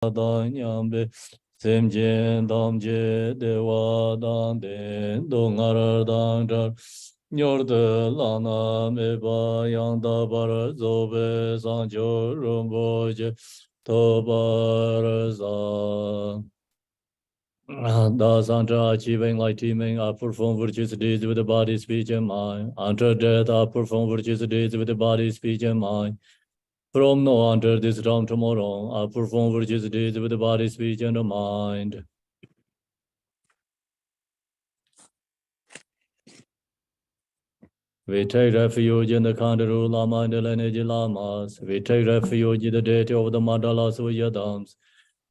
Nyambe Semjen Damje Dewa Dande Dongar Dandar Nyorda Lana Meba Yanda Bar Zobe Sanjo Rumboje Tobar Zan Da Santa achieving like teaming, I perform virtuous deeds with the body, speech, and mind. Until death, I perform virtuous deeds with the body, speech, and mind. From now until this time tomorrow, I perform virtuous deeds with the body, speech, and the mind. We take refuge in the Kandaru Lama and the lineage Lamas. We take refuge in the deity of the Mandalas with Yidams.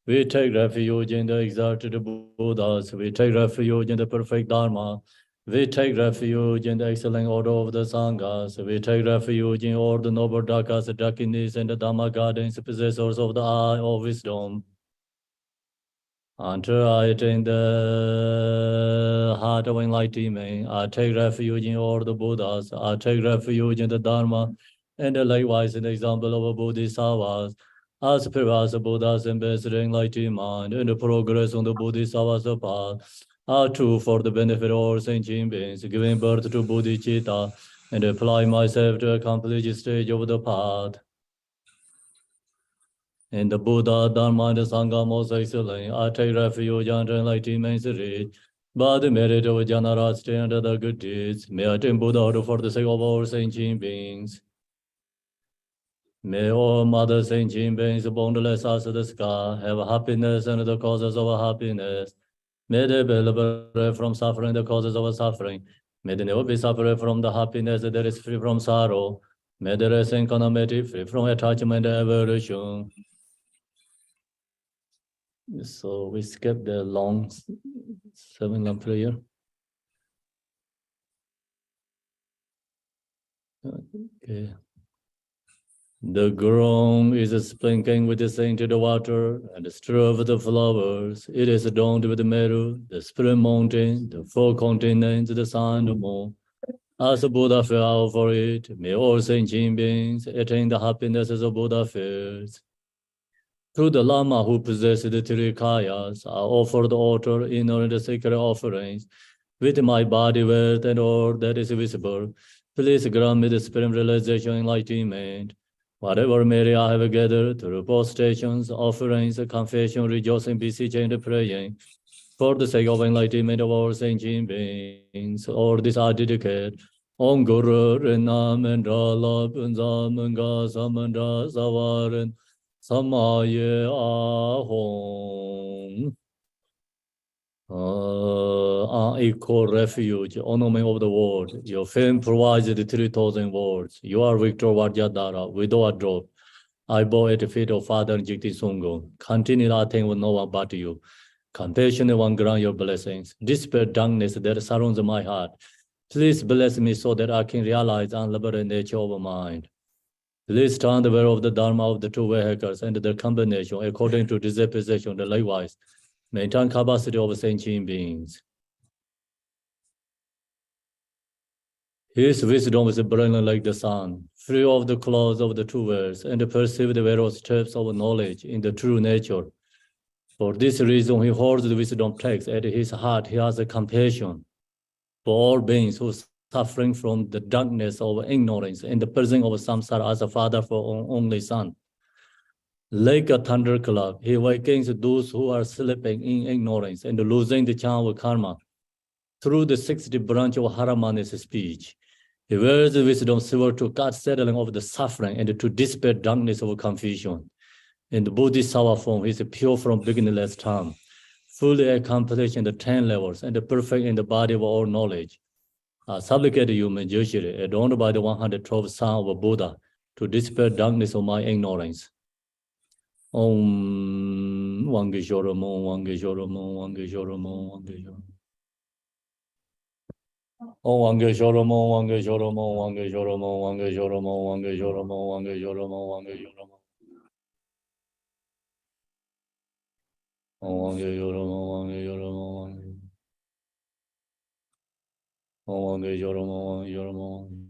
We take refuge in the exalted Buddhas. We take refuge in the perfect Dharma. We take refuge in the excellent order of the Sanghas. We take refuge in all the noble Dakas, Dakinis, and the Dhamma gardens, possessors of the eye of wisdom. Until I attain the heart of enlightenment, I take refuge in all the Buddhas. I take refuge in the Dharma, and likewise in the example of Bodhisattvas. As previous Buddhas ambassador enlightenment and the progress on the Bodhisattva's path are true for the benefit of all sentient beings, giving birth to bodhicitta, and apply myself to accomplish the stage of the path. In the Buddha, Dharma, and the Sangha most excellent, I take refuge under enlightenment's reach. By the merit of generosity and other good deeds, may I attain Buddhahood for the sake of all sentient beings. May all mother sentient beings, boundless as the sky, have happiness and the causes of happiness. May they be liberated from suffering, the causes of suffering. May they never be separated from the happiness that is free from sorrow. May they rest in equanimity, free from attachment and aversion. So we skip the long 7 lamp prayer. Okay. The ground is sprinkling with the scented water and strewn with the flowers. It is adorned with the Meru, the Spring Mountain, the 4 continents, the sun, the moon. As the Buddha fell for it, may all sentient beings attain the happiness as the Buddha feels. To the Lama who possess the three kayas, I offer the altar, inner and sacred offerings, with my body, wealth, and all that is visible. Please grant me the spirit realization enlightenment. Whatever merit I have gathered through postations, offerings, confession, rejoicing, beseeching, and praying, for the sake of enlightenment of all sentient beings, all this I dedicate. Om Guru Rinam and Rala Punzam and Gasamandra Savaran Samaye Ahom. Unequal refuge, ornament of the world. Your fame provides the 3,000 words. You are Victor Vajradhara, widow a drop. I bow at the feet of Father Jigti Sungo. Continue nothing with no one but you. Compassionate one, grant your blessings. Dispel darkness that surrounds my heart. Please bless me so that I can realize unlimited nature of mind. Please turn the way of the Dharma of the two vehicles and the combination according to disposition, the likewise. Maintain capacity of sentient beings. His wisdom is brilliant like the sun, free of the clouds of the two worlds, and perceive the various steps of knowledge in the true nature. For this reason, he holds the wisdom text at his heart. He has a compassion for all beings who are suffering from the darkness of ignorance and the prison of samsara as a father for only son. Like a thunderclap, he awakens those who are sleeping in ignorance and losing the charm of karma. Through the 60th branch of Haramani's speech, he wears the wisdom silver to cut settling of the suffering and to dispel darkness of confusion. In the Bodhisattva form, he is pure from beginningless time, fully accomplished in the 10 levels and perfect in the body of all knowledge. I supplicate you, Manjushri, adorned by the 112 son of Buddha, to dispel darkness of my ignorance. Om Wangeshwaramo, Wangeshwaramo, Wangeshwaramo, Wangeshwaramo. Om Wangeshwaramo, Wangeshwaramo, Wangeshwaramo, Wangeshwaramo, Wangeshwaramo, Wangeshwaramo, Wangeshwaramo. Om Wangeshwaramo, Wangeshwaramo, Wangeshwaramo. Om Wangeshwaramo, Wangeshwaramo.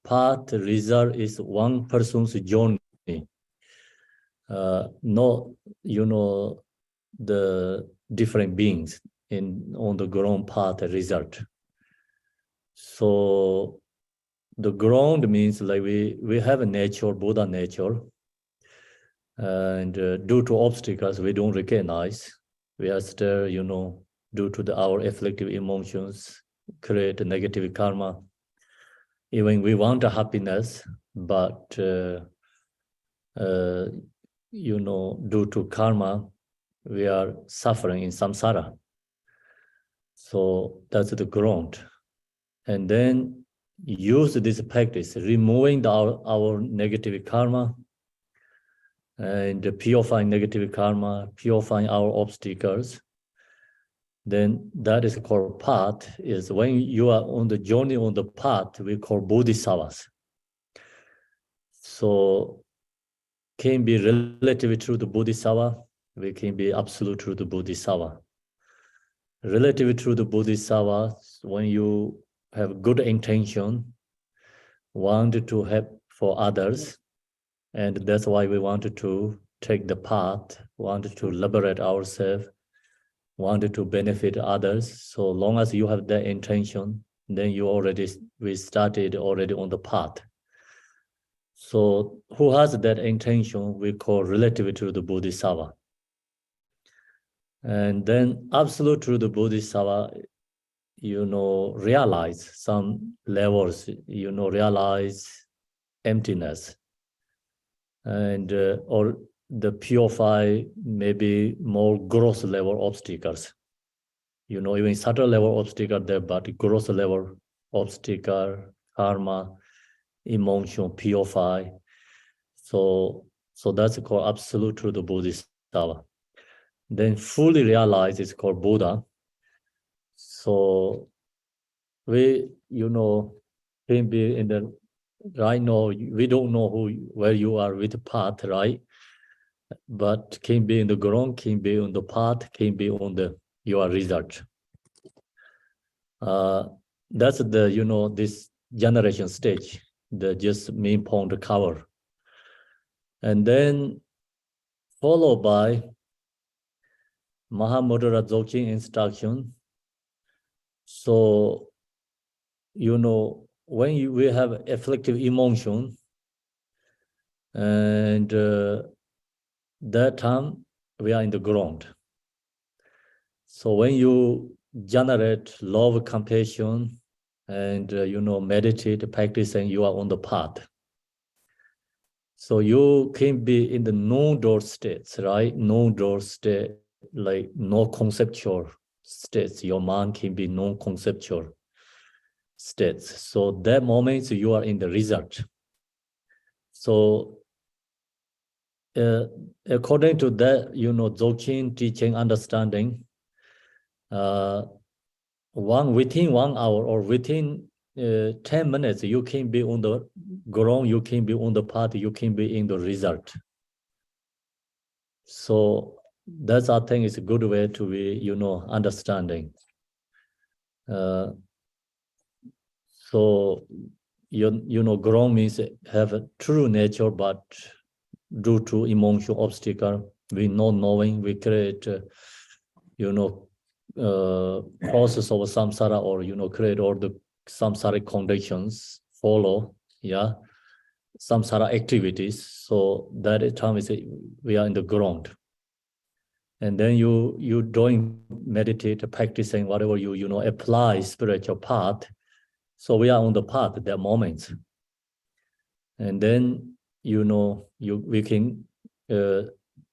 path result is one person's journey. Not, the different beings on the ground path result. So the ground means like we have a nature, Buddha nature, and due to obstacles we don't recognize, we are still, due to our afflictive emotions, create negative karma. Even we want a happiness, but due to karma, we are suffering in samsara. So that's the ground. And then use this practice, removing our negative karma and purifying negative karma, purifying our obstacles. Then that is called path. Is when you are on the journey on the path, we call bodhisattvas. So can be relative truth to bodhisattva, we can be absolute truth to bodhisattva. Relative truth to bodhisattva, when you have good intention, want to help for others, and that's why we wanted to take the path, wanted to liberate ourselves, wanted to benefit others. So long as you have that intention, then we started already on the path. So who has that intention, we call relative to the bodhisattva. And then absolute to the bodhisattva, realize some levels, realize emptiness, and or the purify maybe more gross level obstacles. Even subtle level obstacle there, but gross level obstacle, karma, emotion, purify. So that's called absolute truth of bodhisattva. Then fully realize is called Buddha. So we, can be in the right now, we don't know where you are with the path, right? But can be in the ground, can be on the path, can be on your result. That's the, this generation stage, the just main point to cover. And then followed by Mahamudra Dzogchen instruction. So, when we have afflictive emotion, and that time we are in the ground. So when you generate love, compassion, and meditate, practice, and you are on the path. So you can be in the non-door states, right? Non-door state, like no conceptual states. Your mind can be non-conceptual states. So that moment you are in the result. So according to that, Dzogchen teaching understanding, within 1 hour or within 10 minutes, you can be on the ground, you can be on the path, you can be in the result. So that's, I think, is a good way to be, understanding. So, ground means have a true nature, but due to emotional obstacle, we not knowing, we create, process of samsara, or, create all the samsaric conditions, follow, samsara activities. So that time is we are in the ground. And then you doing meditate, practicing whatever you apply spiritual path. So we are on the path at that moment. And then we can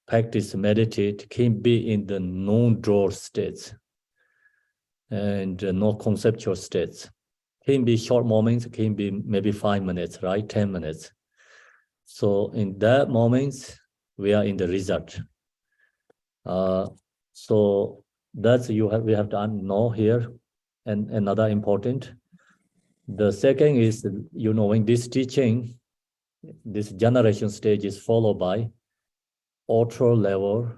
practice, meditate, can be in the non-draw states and no conceptual states. Can be short moments, can be maybe 5 minutes, right? 10 minutes. So in that moment, we are in the result. So that's we have to know here. And another important. The second is, when this teaching, this generation stage is followed by outer level,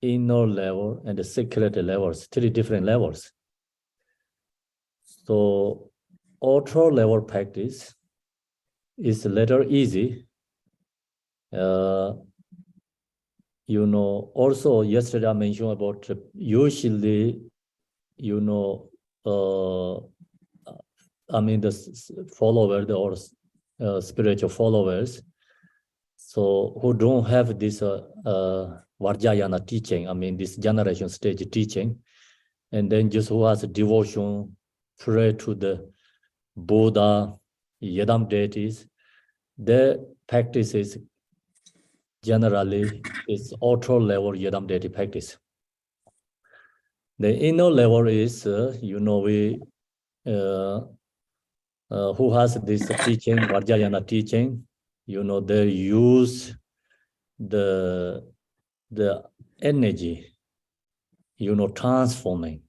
inner level, and the secret levels, 3 different levels. So outer level practice, it's a little easy. Also yesterday I mentioned about usually, the followers or spiritual followers, so who don't have this Vajrayana teaching, this generation stage teaching, and then just who has devotion, pray to the Buddha, Yidam deities, their practice is generally is outer level Yidam deity practice. The inner level is, who has this teaching, Vajrayana teaching, they use the energy, transforming.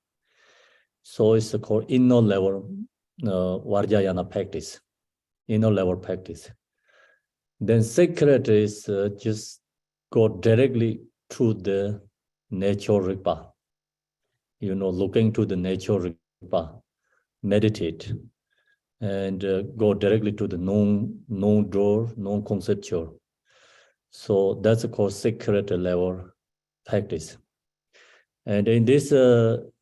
So it's called inner level Vajrayana practice, inner level practice. Then secret is just go directly to the nature Rigpa, looking to the nature Rigpa, meditate, and go directly to the non-door, non-conceptual. So that's called secret level practice. And in this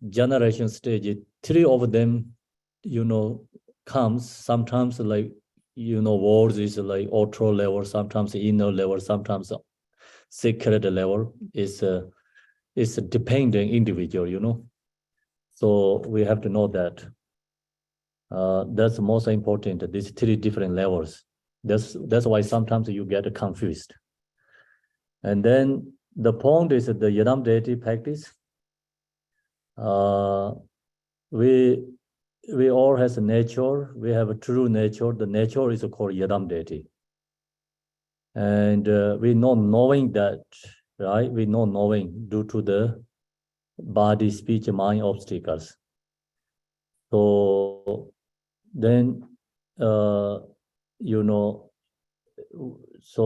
generation stage, three of them, comes sometimes like, words is like outer level, sometimes inner level, sometimes secret level. Is depending individual, So we have to know that. That's most important, these three different levels. That's why sometimes you get confused. And then the point is the Yidam deity practice. We all has a nature. We have a true nature. The nature is called Yidam deity. And we know knowing that, right? We know knowing due to the body, speech, mind obstacles. So then, so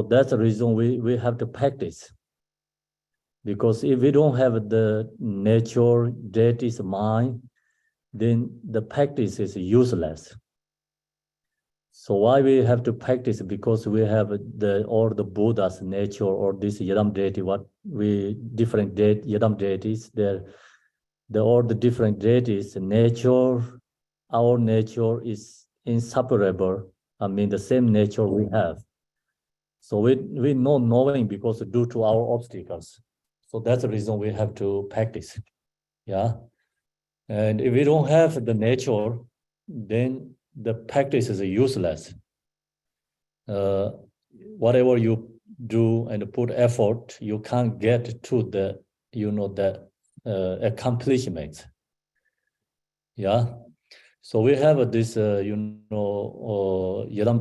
that's the reason we have to practice. Because if we don't have the nature, deity's mind, then the practice is useless. So why we have to practice? Because we have all the Buddha's nature or this Yidam deity, different Yidam deities, all the different deities, nature, our nature is inseparable. The same nature we have. So we know knowing because due to our obstacles. So that's the reason we have to practice. Yeah. And if we don't have the nature, then the practice is useless. Whatever you do and put effort, you can't get to the, accomplishments. Yeah. So we have this, Yidam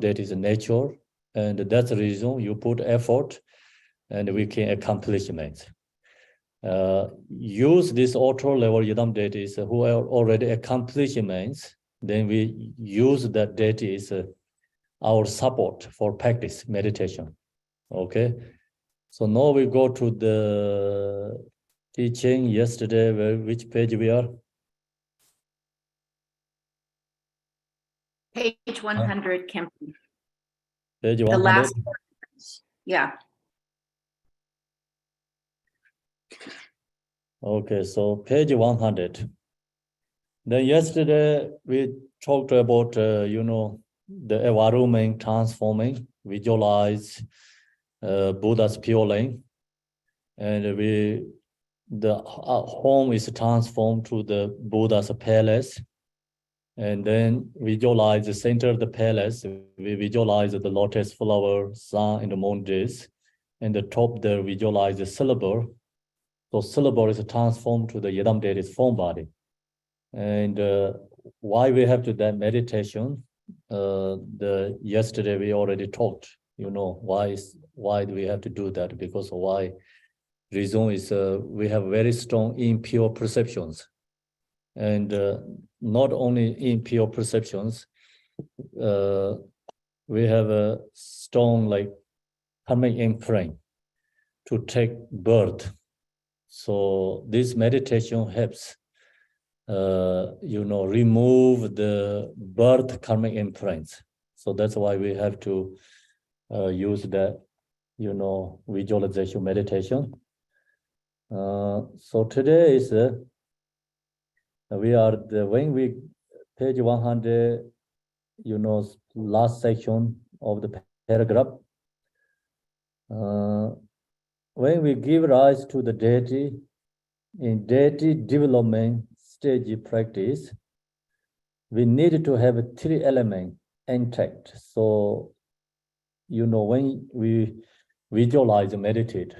deity is nature, and that's the reason you put effort, and we can accomplishments. Use this outer level Yidam deities who are already accomplishments, then we use that deity as our support for practice meditation. Okay, so now we go to the teaching yesterday. Which page we are? Page 100, Kempi. Page 100? The last, yeah. Okay, so page 100. Then yesterday we talked about, the environment transforming, visualize Buddha's pure lane, and the home is transformed to the Buddha's palace, and then visualize the center of the palace. We visualize the lotus flower, sun, and the moon days, and the top there visualize the syllable. So syllable is transformed to the Yidam deity's form body. And why we have to that meditation? Yesterday we already talked. Why do we have to do that? Because why? Reason is we have very strong impure perceptions, and not only impure perceptions. We have a strong karmic imprint to take birth. So this meditation helps, remove the birth karmic imprints. So that's why we have to use that, visualization meditation. So today is when we page 100, last section of the paragraph. When we give rise to the deity in deity development stage practice, we need to have 3 elements intact. So, when we visualize and meditate,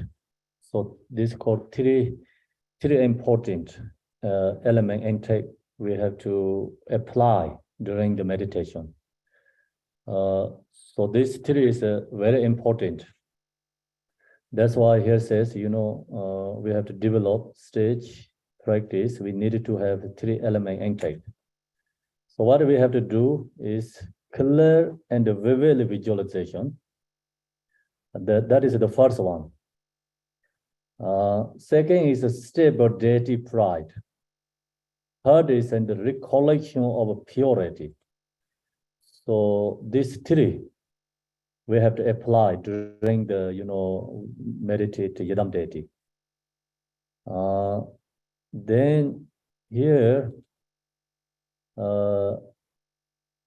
so this is called three important element intact we have to apply during the meditation. So this 3 is very important. That's why here says, we have to develop stage practice. We need to have 3 element intact. So what we have to do is clear and vivid visualization. That is the first one. Second is a stable deity pride. Third is the recollection of purity. So these 3 we have to apply during the meditate Yidam deity. Then here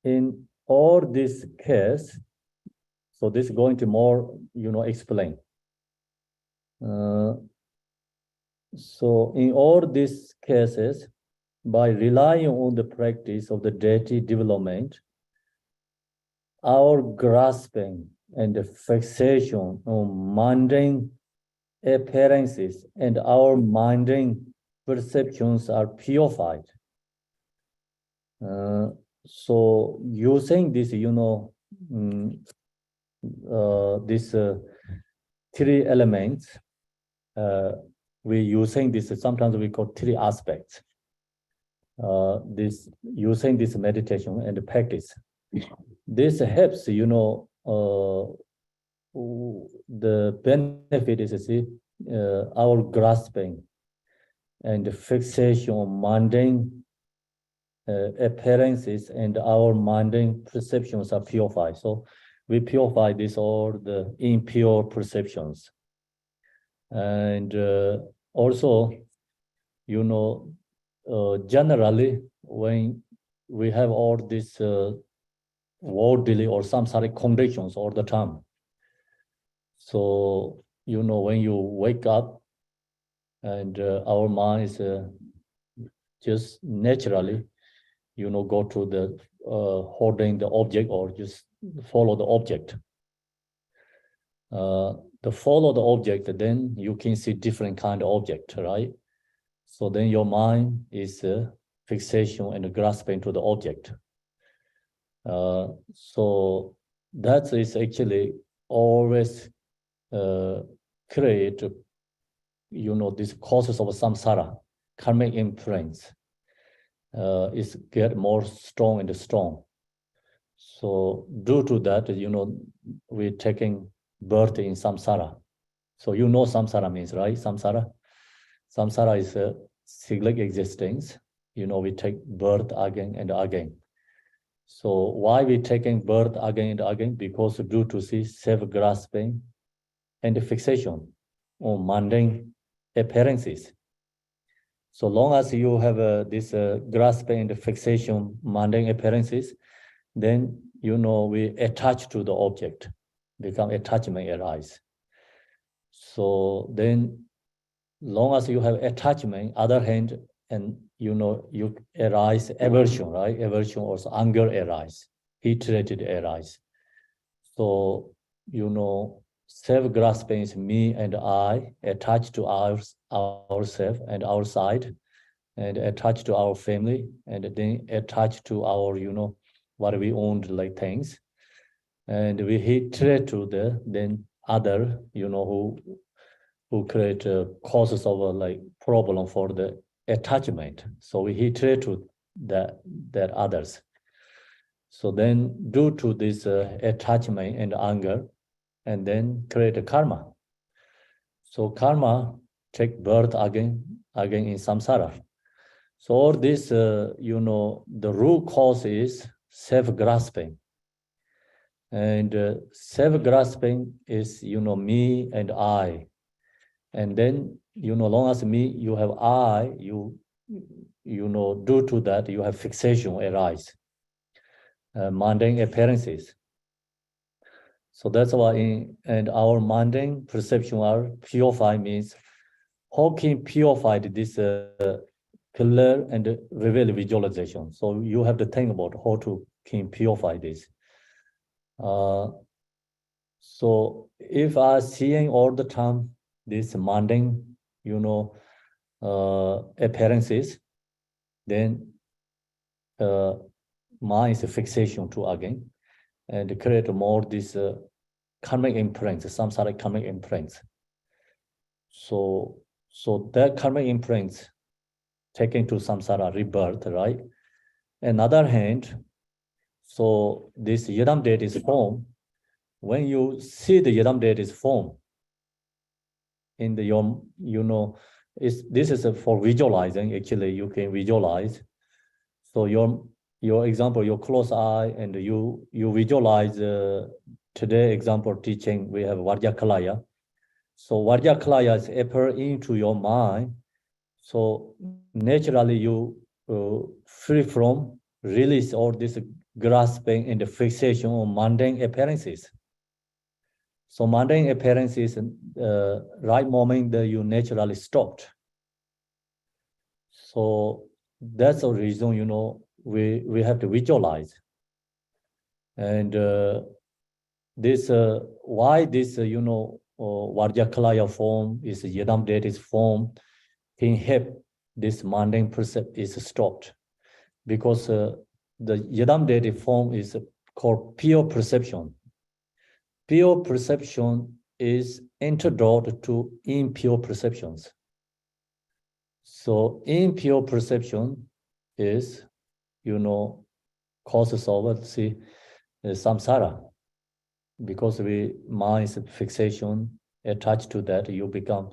in all this case, so this is going to more explain. So in all these cases, by relying on the practice of the deity development, our grasping and the fixation on mundane appearances and our mundane perceptions are purified. So using this, these 3 elements, we using this, sometimes we call 3 aspects. Using this meditation and practice. This helps, the benefit is our grasping and the fixation on mundane appearances and our mundane perceptions are purified. So we purify this all the impure perceptions. And also, generally, when we have all these worldly or samsaric conditions all the time. So, when you wake up and our mind is just naturally, go to the holding the object or just follow the object. To follow the object, then you can see different kind of object, right? So then your mind is fixation and grasping to the object. So that is actually always create, these causes of samsara, karmic imprints, is get more strong and strong. So due to that, we're taking birth in samsara. So samsara means, right? Samsara is a cyclic existence. We take birth again and again. So why we taking birth again and again? Because due to self-grasping and fixation on mundane appearances. So long as you have this grasping and fixation mundane appearances, then we attach to the object, become attachment arise. So then, long as you have attachment, other hand, and you arise aversion, right? Aversion also anger arise, hatred arise. So self-grasping is me and I, attached to ourselves and our side, and attached to our family, and then attached to our what we owned like things, and we hatred to the then other who create causes of like problem for the attachment. So we hatred to that others. So then due to this attachment and anger, and then create a karma. So karma take birth again in samsara. So all this, the root cause is self-grasping. And self-grasping is, me and I. And then, long as me, you have I, due to that, you have fixation arise, mundane appearances. So that's why and our mundane perception are purified means how can purified this clear and reveal visualization. So you have to think about how to can purify this. So if I seeing all the time this mundane, appearances, then mind is a fixation to again, and create more this karmic imprints, samsara karmic imprints. So that karmic imprints taken to samsara rebirth, right? Another hand, so this Yidam date is form. When you see the Yidam date is form in the this is for visualizing. Actually, you can visualize. So your example, your close eye, and you visualize. Today example teaching we have Vajrakilaya. So Vajrakilaya is appear into your mind. So naturally you free from release all this grasping and fixation on mundane appearances. So mundane appearances, right moment that you naturally stopped. So that's the reason, we have to visualize. And this why this Vajrakilaya form is Yidam deity form can help this mundane percept is stopped, because the Yidam deity form is called pure perception. Pure perception is antidote to impure perceptions. So impure perception is, causes of samsara, because mind's fixation attached to that, you become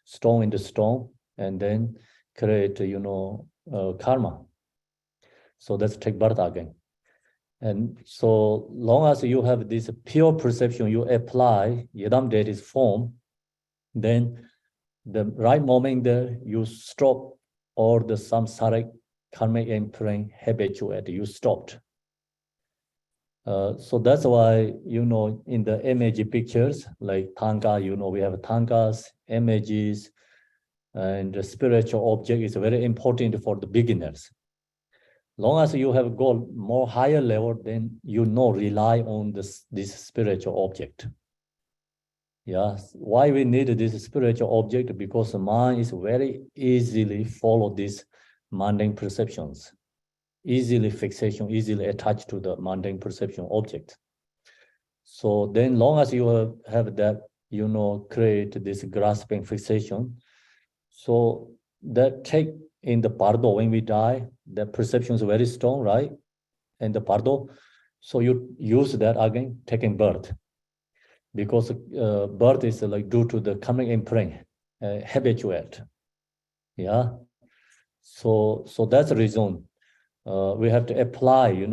strong in the storm and then create, karma. So let's take birth again. And so long as you have this pure perception, you apply Yidam deity's form, then the right moment there, you stop all the samsaric karmic imprint habituate, you stopped. So that's why, in the image pictures, like Thanga, we have Thangas, images, and the spiritual object is very important for the beginners. Long as you have gone more higher level, then rely on this spiritual object. Yeah, why we need this spiritual object? Because the mind is very easily follow these mundane perceptions, easily fixation, easily attached to the mundane perception object. So then long as you have that, create this grasping fixation, so that take in the bardo, when we die, the perception is very strong, right? And the bardo, so you use that again, taking birth. Because birth is like due to the coming imprint, habituate. Yeah. So that's the reason we have to apply,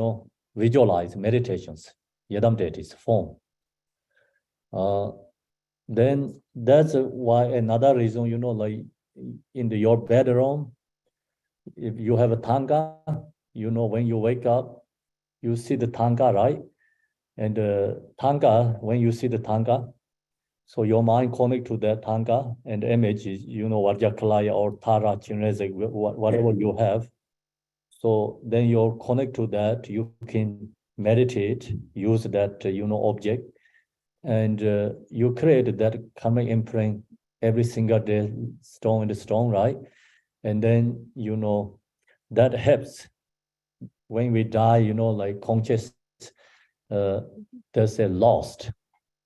visualize meditations, Yidam deity's form. Then that's why another reason, like in your bedroom, if you have a Thanga, when you wake up, you see the Thanga, right? And Thanga, when you see the Thanga, so your mind connect to that Thanga and image is, Vajrakilaya or Tara, Chinezek, whatever you have. So then you connect to that, you can meditate, use that, object, and you create that karmic imprint every single day, strong and strong, right? And then, that helps when we die, like conscious, there's a lost.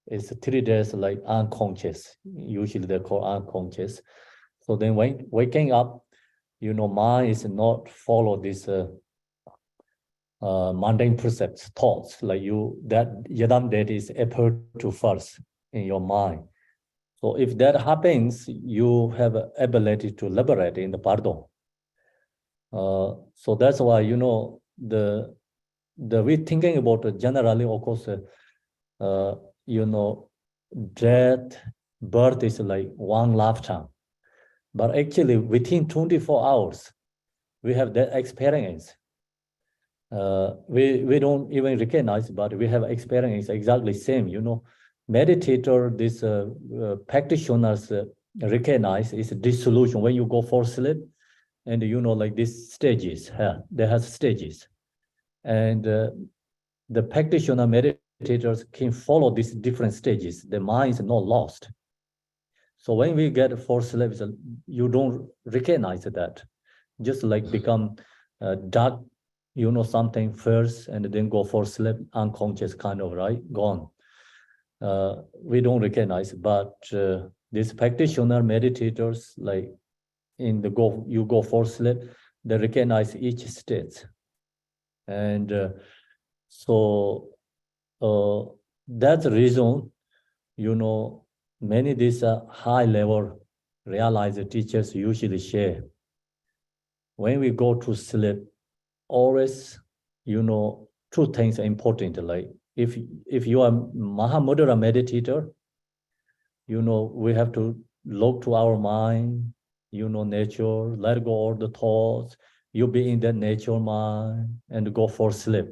It's 3 days like unconscious. Usually they call unconscious. So then when waking up, mind is not follow this mundane percepts, thoughts, like that Yidam deity is appear to first in your mind. So if that happens, you have ability to liberate in the pardon. So that's why, the we thinking about generally, of course, you know, death, birth is like one lifetime. But actually, within 24 hours, we have that experience. We don't even recognize, but we have experience exactly same. You know, meditator, this practitioners recognize is dissolution when you go for sleep, and you know, like these stages. They have stages, and the practitioner meditators can follow these different stages. The mind is not lost. So when we get for sleep, you don't recognize that. Just like become dark, you know, something first and then go for sleep, unconscious kind of, right? Gone. We don't recognize, but these practitioner meditators, like in the you go for sleep, they recognize each state. And so that's the reason, you know, many these high level realized teachers usually share. When we go to sleep, always, you know, two things are important. Like if you are Mahamudra meditator, you know, we have to look to our mind, you know, nature, let go all the thoughts, you be in that nature mind and go for sleep.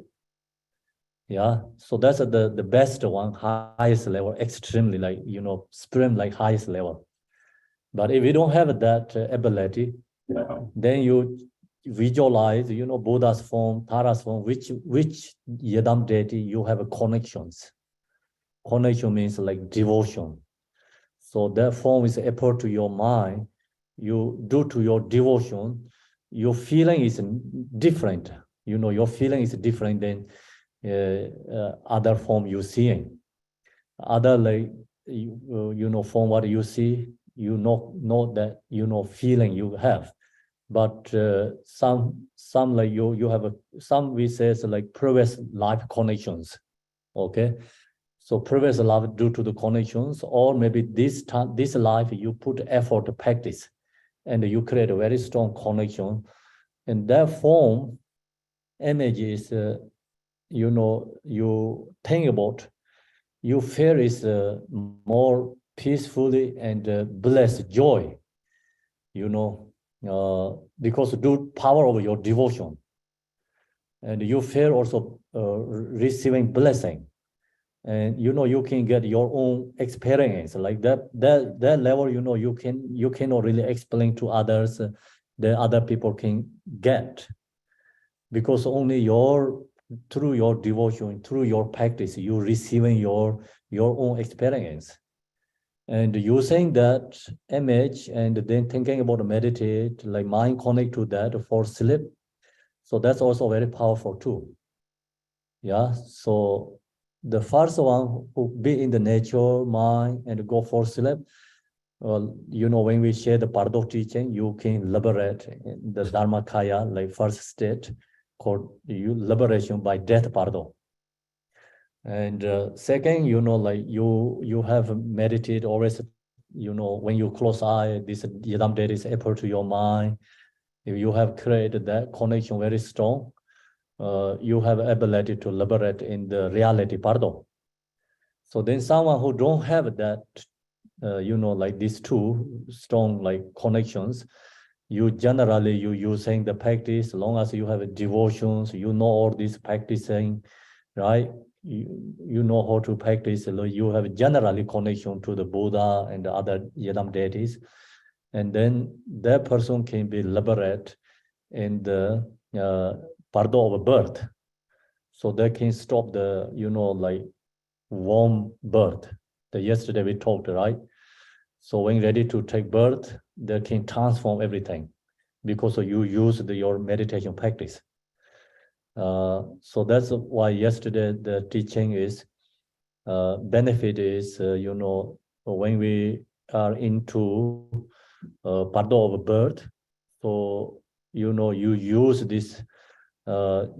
Yeah, so that's the best one, highest level, extremely, like, you know, supreme, like highest level. But if you don't have that ability, then you visualize, you know, Buddha's form, Tara's form, which Yidam deity you have connections. Connection means like devotion. So that form is apart to your mind. You do to your devotion, your feeling is different. You know, your feeling is different than other form you're seeing. Other, like, you know, from what you see, you know that, you know, feeling you have. But some like you have some, we say, like previous life connections. Okay, so previous life due to the connections, or maybe this time, this life you put effort to practice and you create a very strong connection, and that form image is you know, you think about, you feel is more peacefully and blessed joy, you know, because due power of your devotion, and you feel also receiving blessing, and you know, you can get your own experience like that level, you know, you cannot really explain to others, that other people can get, because only through your devotion, through your practice, you receiving your own experience. And using that image and then thinking about meditate, like mind connect to that for sleep. So that's also very powerful too. Yeah. So the first one who be in the nature, mind, and go for sleep. Well, you know, when we share the Pardo teaching, you can liberate in the Dharmakaya, like first state, called you liberation by death Pardo. And second, you know, like you have meditated always, you know, when you close eye, this Yidam data is appear to your mind. If you have created that connection very strong, you have ability to liberate in the reality Pardo. So then someone who don't have that, you know, like these two strong like connections, you generally you using the practice, as long as you have devotions, you know, all this practicing, right? You know how to practice, you have generally connection to the Buddha and the other Yidam deities, and then that person can be liberated in the pardo of birth. So they can stop the, you know, like warm birth. The yesterday we talked, right? So when ready to take birth, they can transform everything because you use your meditation practice. So that's why yesterday the teaching is benefit is, you know, when we are into pardo of birth, so, you know, you use this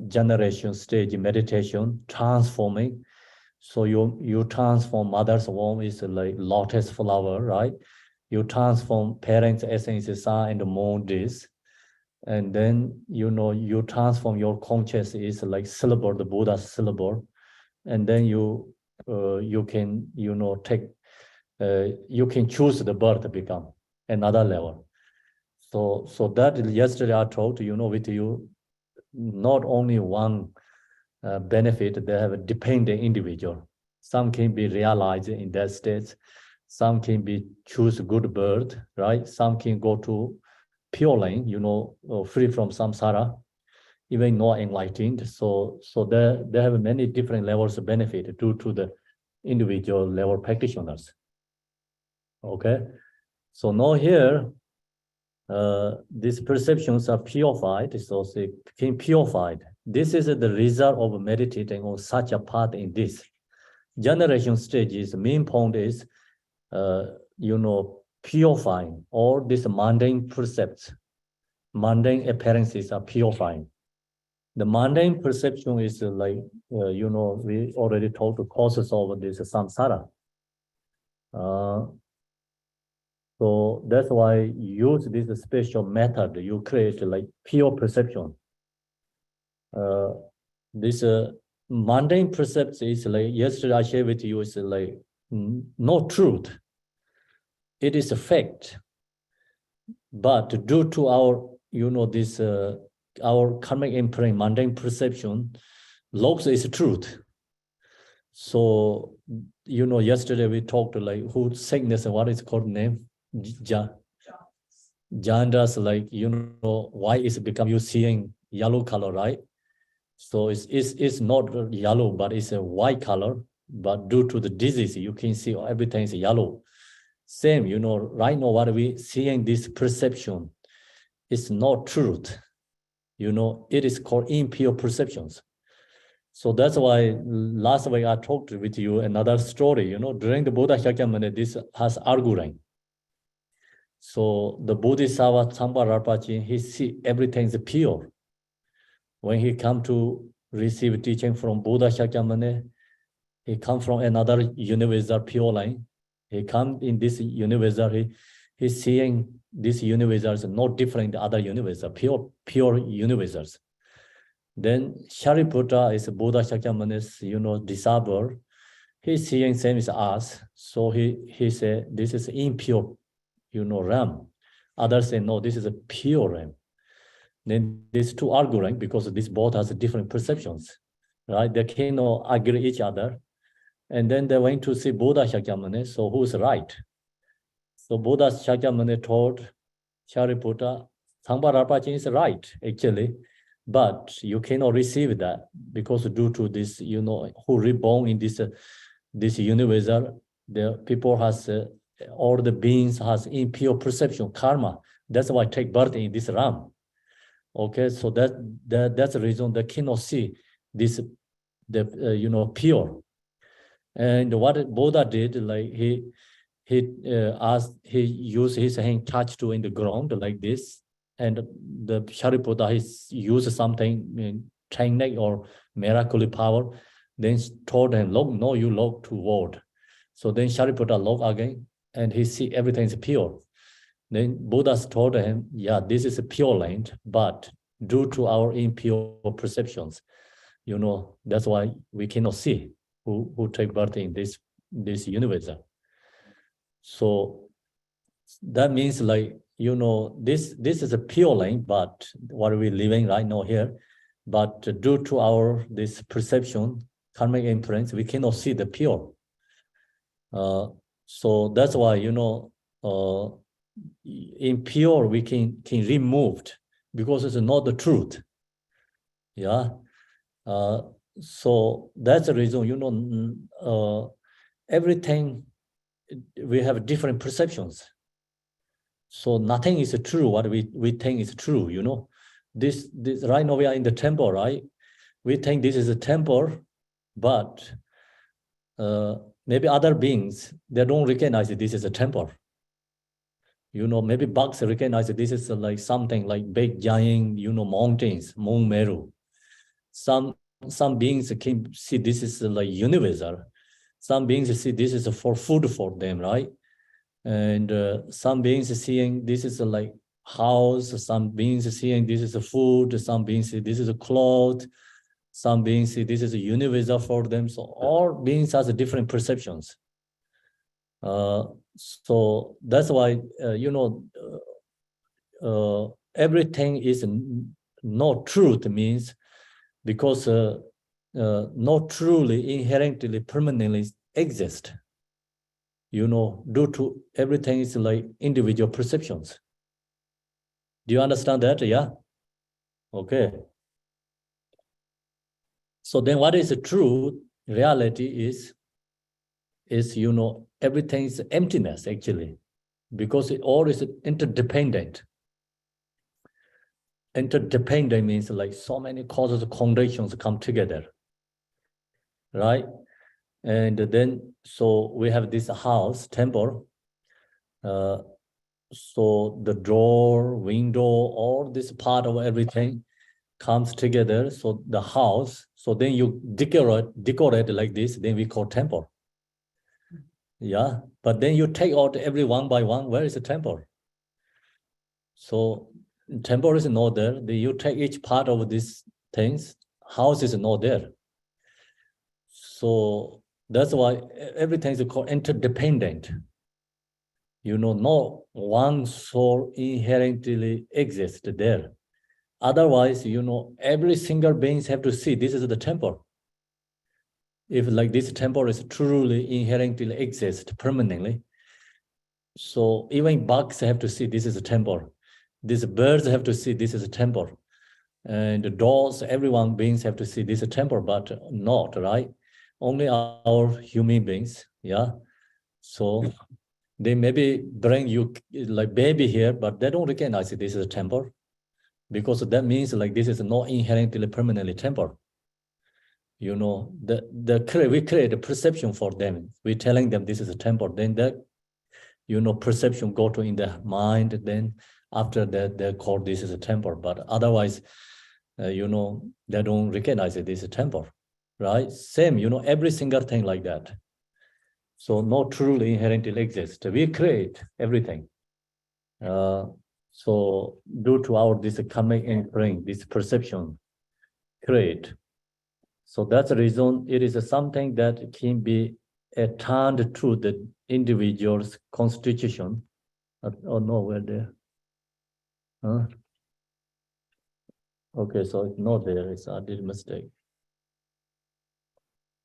generation stage meditation, transforming. So you transform mother's womb is like lotus flower, right? You transform parents' essence is sun and moon this. And then, you know, you transform your conscious is like syllable, the Buddha's syllable. And then you you can, take, you can choose the birth to become another level. So that yesterday I told, with you, not only one benefit, they have a dependent individual. Some can be realized in that state. Some can be choose good birth, right? Some can go to pure lane, free from samsara, even not enlightened. So they have many different levels of benefit due to the individual level practitioners. Okay, so now here, these perceptions are purified, so they became purified. This is the result of meditating on such a path in this generation stages. Main point is, purifying all these mundane percepts, mundane appearances are purifying. The mundane perception is like, we already talked the causes of this samsara. So that's why use this special method. You create like pure perception. This mundane perception is like, yesterday I shared with you, is like no truth. It is a fact. But due to our, this our karmic imprint, mundane perception, looks is truth. So, yesterday we talked like who sickness and what is called name? Jandas, like, why is it become you seeing yellow color, right? So it's not yellow, but it's a white color. But due to the disease, you can see everything is yellow. Same, right now what we seeing this perception is not truth. It is called impure perceptions. So that's why last week I talked with you another story, during the Buddha Shakyamuni, this has arguing. So the Bodhisattva Tsangpa Rinpoche, he see everything is pure. When he come to receive teaching from Buddha Shakyamuni, he come from another universal pure line. He come in this universal, he's seeing this universal is not different than other universal, pure universals. Then Shariputra is Buddha Shakyamuni's, disciple. He's seeing same as us. So he said, this is impure, realm. Others say, no, this is a pure realm. Then these two arguing because this both has different perceptions, right? They cannot agree each other. And then they went to see Buddha Shakyamuni. So who's right? So Buddha Shakyamuni told Shariputra, Tsangpa Rinpoche is right, actually. But you cannot receive that because due to this, who reborn in this universal, the people has, all the beings has impure perception, karma. That's why take birth in this realm. Okay, so that's the reason they cannot see this, pure. And what Buddha did, like he used his hand touch to in the ground like this, and the Shariputra he used something technique or miracle power, then told him, look, no, you look toward. So then Shariputra look again, and he see everything is pure. Then Buddha told him, yeah, this is a pure land, but due to our impure perceptions, that's why we cannot see who take birth in this universe. So that means like, this is a pure land, but what are we living right now here? But due to our this perception, karmic imprints, we cannot see the pure. So that's why, impure we can remove because it's not the truth. Yeah. So that's the reason, everything we have different perceptions. So nothing is true what we think is true, This right now we are in the temple, right? We think this is a temple, but maybe other beings, they don't recognize this is a temple. Maybe bugs recognize this is like something like big giant, mountains, Mount Meru. Some beings can see this is like universal. Some beings see this is for food for them, right? And some beings seeing this is like house. Some beings seeing this is a food. Some beings see this is a cloth. Some beings see this is universal for them. So all beings has different perceptions. So that's why, everything is not truth means because not truly inherently permanently exist. Due to everything is like individual perceptions. Do you understand that? Yeah. Okay. So then what is true reality is everything is emptiness actually, because it all is interdependent. Interdependent means like so many causes and conditions come together, right? And then, so we have this house, temple. So the door, window, all this part of everything comes together. So the house, so then you decorate like this, then we call temple. Yeah, but then you take out every one by one, where is the temple? So temple is not there. Then you take each part of these things, house is not there. So that's why everything is called interdependent. No one soul inherently exists there. Otherwise, every single being have to see this is the temple. If like this temple is truly inherently exist permanently, so even bugs have to see this is a temple. These birds have to see this is a temple. And the dogs, everyone beings have to see this is a temple, but not, right? Only our human beings, yeah? So they maybe bring you like baby here, but they don't recognize this is a temple, because that means like this is not inherently permanently temple. We create a perception for them. We're telling them this is a temple. Then that, perception go to in the mind. Then after that, they call this is a temple. But otherwise, they don't recognize it as a temple, right? Same, every single thing like that. So not truly inherently exist. We create everything. So due to our this coming and bring this perception, create. So that's the reason it is something that can be turned to the individual's constitution. Oh no, where there? Huh? Okay, so it's not there. I did a mistake.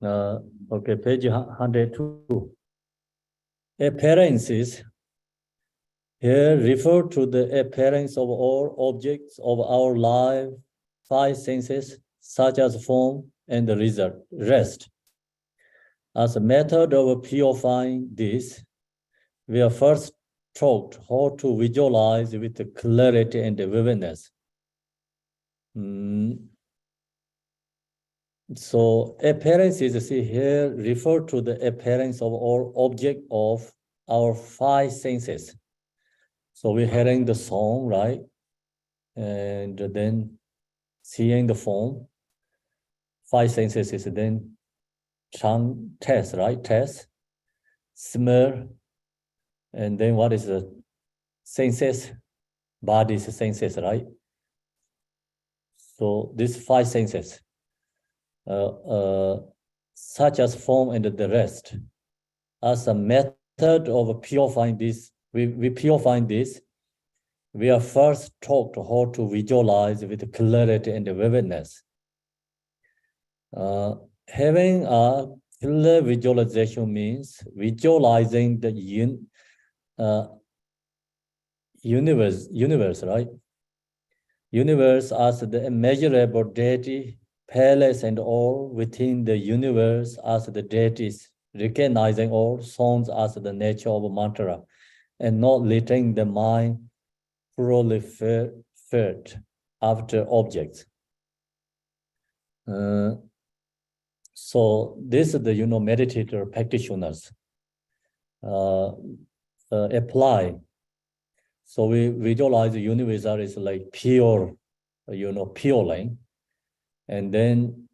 Okay, page 102. Appearances here refer to the appearance of all objects of our life, five senses, such as form and the result, rest. As a method of purifying this, we are first taught how to visualize with clarity and vividness. So appearances, see here, refer to the appearance of all object of our five senses. So we're hearing the song, right? And then seeing the form. Five senses is then taste, right? Taste, smell, and then what is the senses? Body's senses, right? So these five senses, such as form and the rest, as a method of purifying this, we purifying this, we are first taught how to visualize with clarity and vividness. Having a clear visualization means visualizing the universe, right? Universe as the immeasurable deity, palace and all within the universe as the deities, recognizing all songs as the nature of mantra, and not letting the mind proliferate after objects. So this is the meditator practitioners apply. So we visualize the universe is like pure, pure line, and then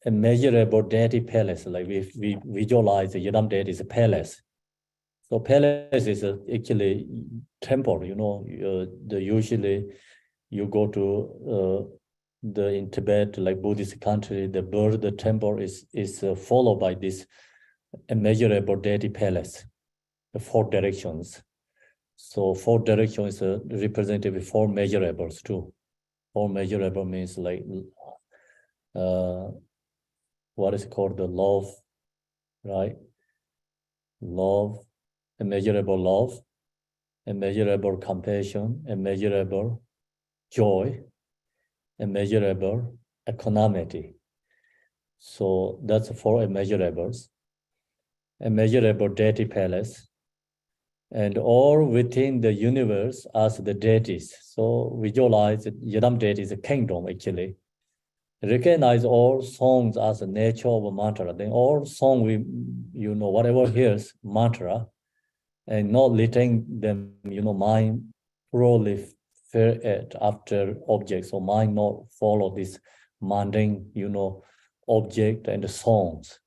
immeasurable deity palace. Like we visualize the Yidam deity is a palace. So palace is actually temple. Usually you go to in Tibet, like Buddhist country, the birth, the temple is followed by this immeasurable deity palace, the 4 directions. So 4 directions is represented with 4 measurables too. 4 measurable means like what is called the love, right? Love, immeasurable, compassion, immeasurable joy, immeasurable equanimity. So that's 4 immeasurables. Immeasurable deity palace, and all within the universe as the deities. So visualize Yidam deity is a kingdom actually. Recognize all songs as the nature of a mantra. Then all song whatever hears mantra, and not letting them, mind proliferate after objects. So mind not follow this mundane, object and the songs.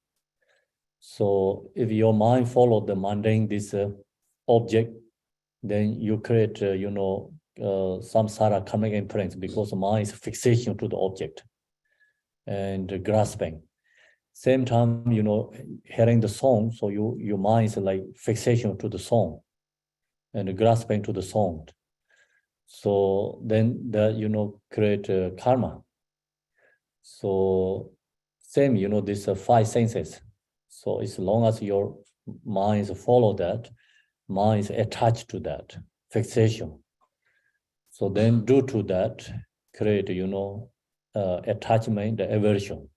So if your mind follow the mundane, this object, then you create, samsara karmic imprints, because mind is fixation to the object and grasping. Same time, hearing the song, so your mind is like fixation to the song and grasping to the song. So then that, create karma. So same, these 5 senses. So as long as your mind follow that, mind is attached to that fixation. So then due to that, create, attachment, aversion.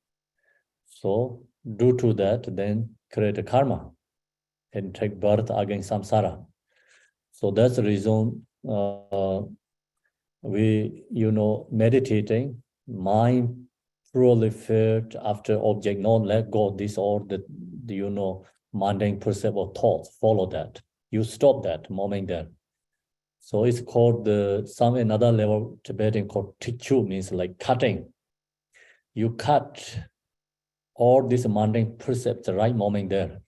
So due to that, then create a karma and take birth again samsara. So that's the reason we, meditating, mind proliferate after object, not let go this or the mundane perceptual thoughts, follow that. You stop that moment there. So it's called another level Tibetan called tichu, means like cutting. You cut all these mundane percepts the right moment there.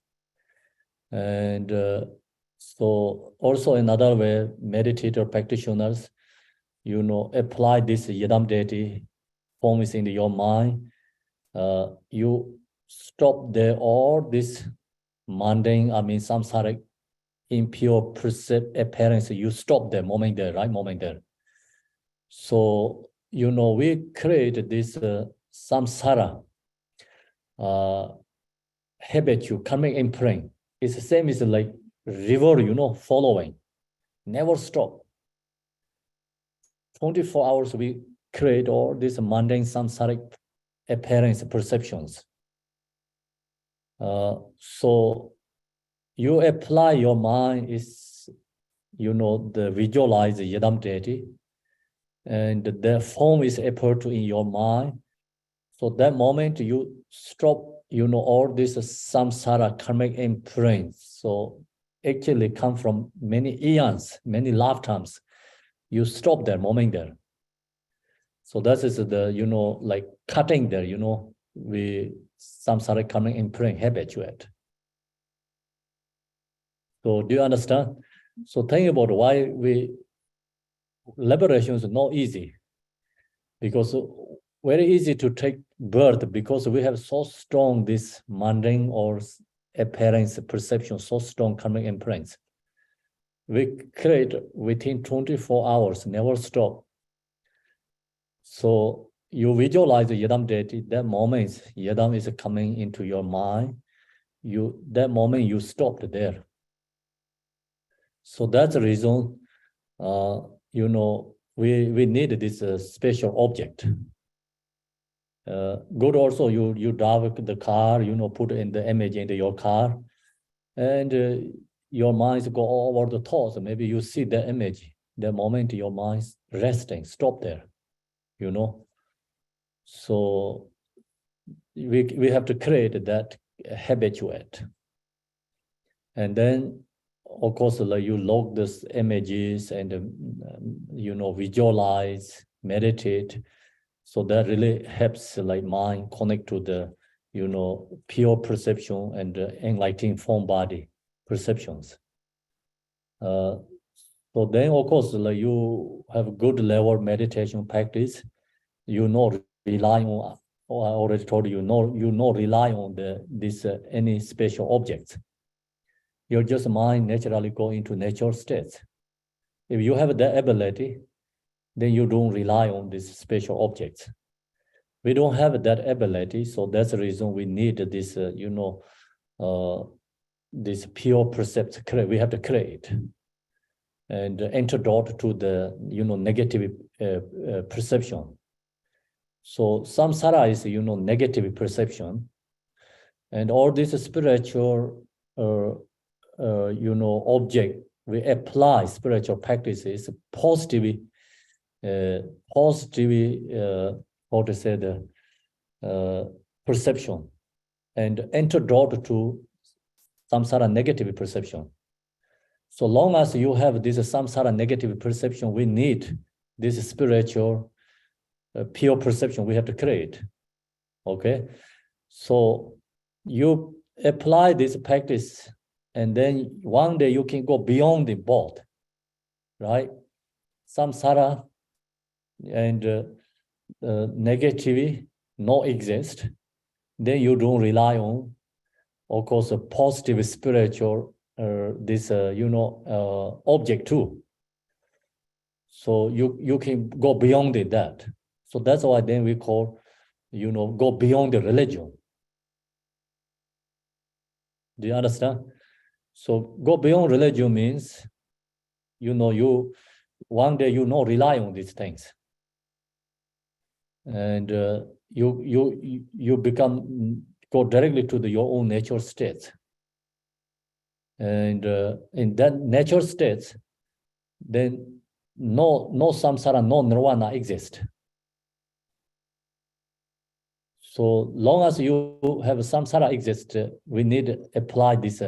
And so also another way, meditator practitioners, apply this Yidam deity forms in your mind. You stop there all this mundane, samsaric, impure percept appearance. You stop the moment there, right moment there. So, we create this samsara habitual coming imprint. It's the same as like river, following, never stop. 24 hours we create all these mundane samsaric appearance perceptions. So you apply your mind is, the visualize the Yidam deity, and the form is appeared in your mind. So that moment you stop, all this samsara karmic imprints. So actually come from many eons, many lifetimes. You stop that moment there. So that is the, like cutting there, we samsara karmic imprint habituate. So do you understand? So think about why liberation is not easy. Because very easy to take birth, because we have so strong this mundane or appearance perception, so strong karmic imprints. We create within 24 hours, never stop. So you visualize the Yidam deity, that moment Yidam is coming into your mind. That moment you stopped there. So that's the reason, we need this special object. Good also, you drive the car, put in the image into your car, and your mind go over the thoughts. Maybe you see the image, the moment your mind's resting, stop there, So we have to create that habituate. And then, of course, like you log these images and, visualize, meditate. So that really helps like mind connect to the, pure perception and enlightening form body perceptions. So then, of course, like you have good level meditation practice. you not rely on, or I already told you, you not rely on this any special objects. Your just mind naturally go into natural states. If you have that ability, then you don't rely on these special objects. We don't have that ability, so that's the reason we need this, this pure percept. We have to create and antidote to the, negative perception. So samsara is, negative perception, and all this spiritual, object. We apply spiritual practices positively, how to say the perception, and antidote to samsara negative perception. So long as you have this samsara negative perception, we need this spiritual pure perception we have to create. Okay, so you apply this practice, and then one day you can go beyond the both, right? Samsara and negativity not exist. Then you don't rely on, of course, a positive spiritual this object too. So you can go beyond that. So that's why then we call, go beyond the religion. Do you understand? So go beyond religion means, you one day you not rely on these things, and you become go directly to your own natural states, and in that natural states, then no samsara, no nirvana exist. So long as you have samsara exist, we need to apply this,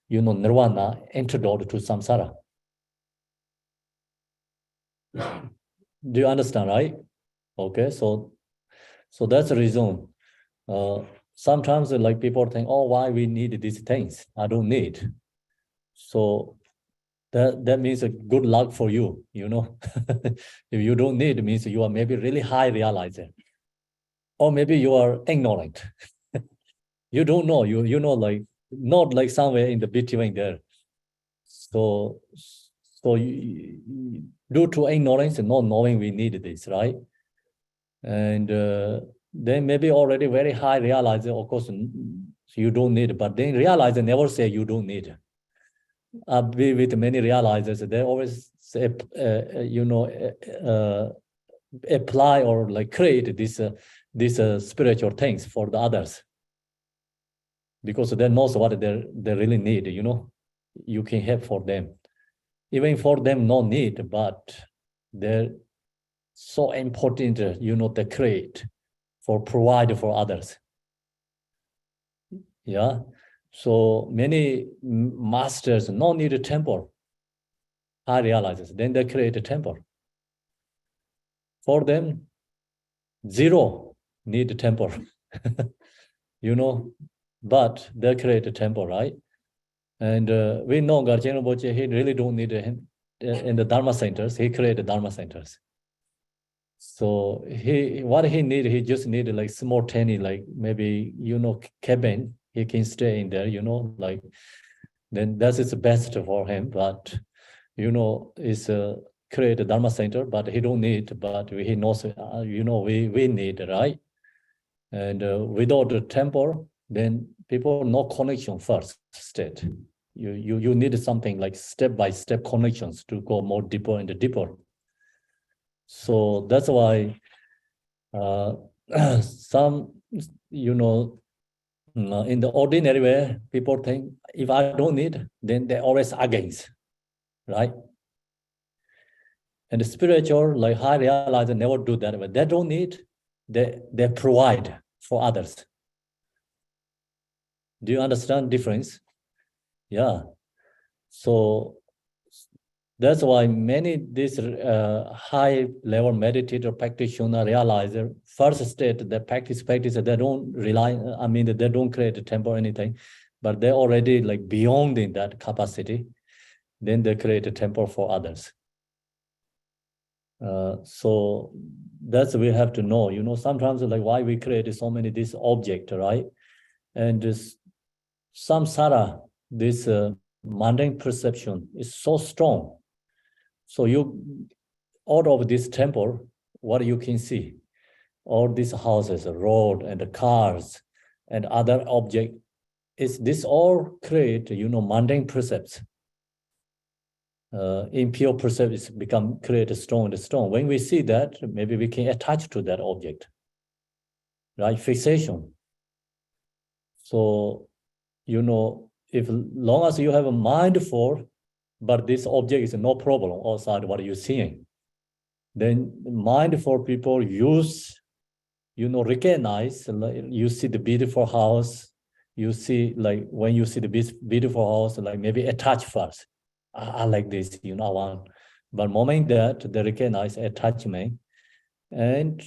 nirvana antidote to samsara. Do you understand, right? Okay, so that's the reason. Sometimes like people think, oh, why we need these things? I don't need. So that means a good luck for you, If you don't need, it means you are maybe really high realizer. Or maybe you are ignorant. You don't know, like not like somewhere in the between there. So due to ignorance and not knowing we need this, right? And then maybe already very high realizer, of course, you don't need it, but then realizer never say you don't need it. I'll be with many realizers, they always say, apply or like create these spiritual things for the others, because they know what they really need, you can have for them. Even for them, no need, but they're so important, they create for provide for others. Yeah. So many masters no need a temple. I realize then they create a temple. For them, zero need a temple. But they create a temple, right? And we know Garjeno Boche, he really don't need him in the Dharma centers. He created Dharma centers. So what he need, he just need like small tiny, like maybe, cabin. He can stay in there, like, then that is the best for him. But, is create a Dharma center, but he don't need, but he knows, we need, right? And without the temple, then people no connection first state. You need something like step-by-step connections to go more deeper and deeper. So that's why some, in the ordinary way, people think if I don't need, then they're always against, right? And the spiritual, like high realizer, never do that. But they don't need, they provide for others. Do you understand difference? Yeah. So that's why many this high level meditator practitioner realize first state that practice they don't rely, they don't create a temple or anything, but they're already like beyond in that capacity. Then they create a temple for others. So that's we have to know, you know, sometimes like why we create so many this object, right? And this samsara, this mundane perception is so strong. So you, out of this temple, what you can see, all these houses, a road and the cars and other object, is this all create, you know, mundane percepts. Impure percepts become create strong and strong. When we see that, maybe we can attach to that object, right? Fixation. So, you know, if long as you have a mindful, but this object is no problem outside what you're seeing, then mindful people use, you know, recognize, like, you see the beautiful house, you see, like, when you see the beautiful house, like maybe attach first. I like this, you know, I want. But moment that they recognize attachment and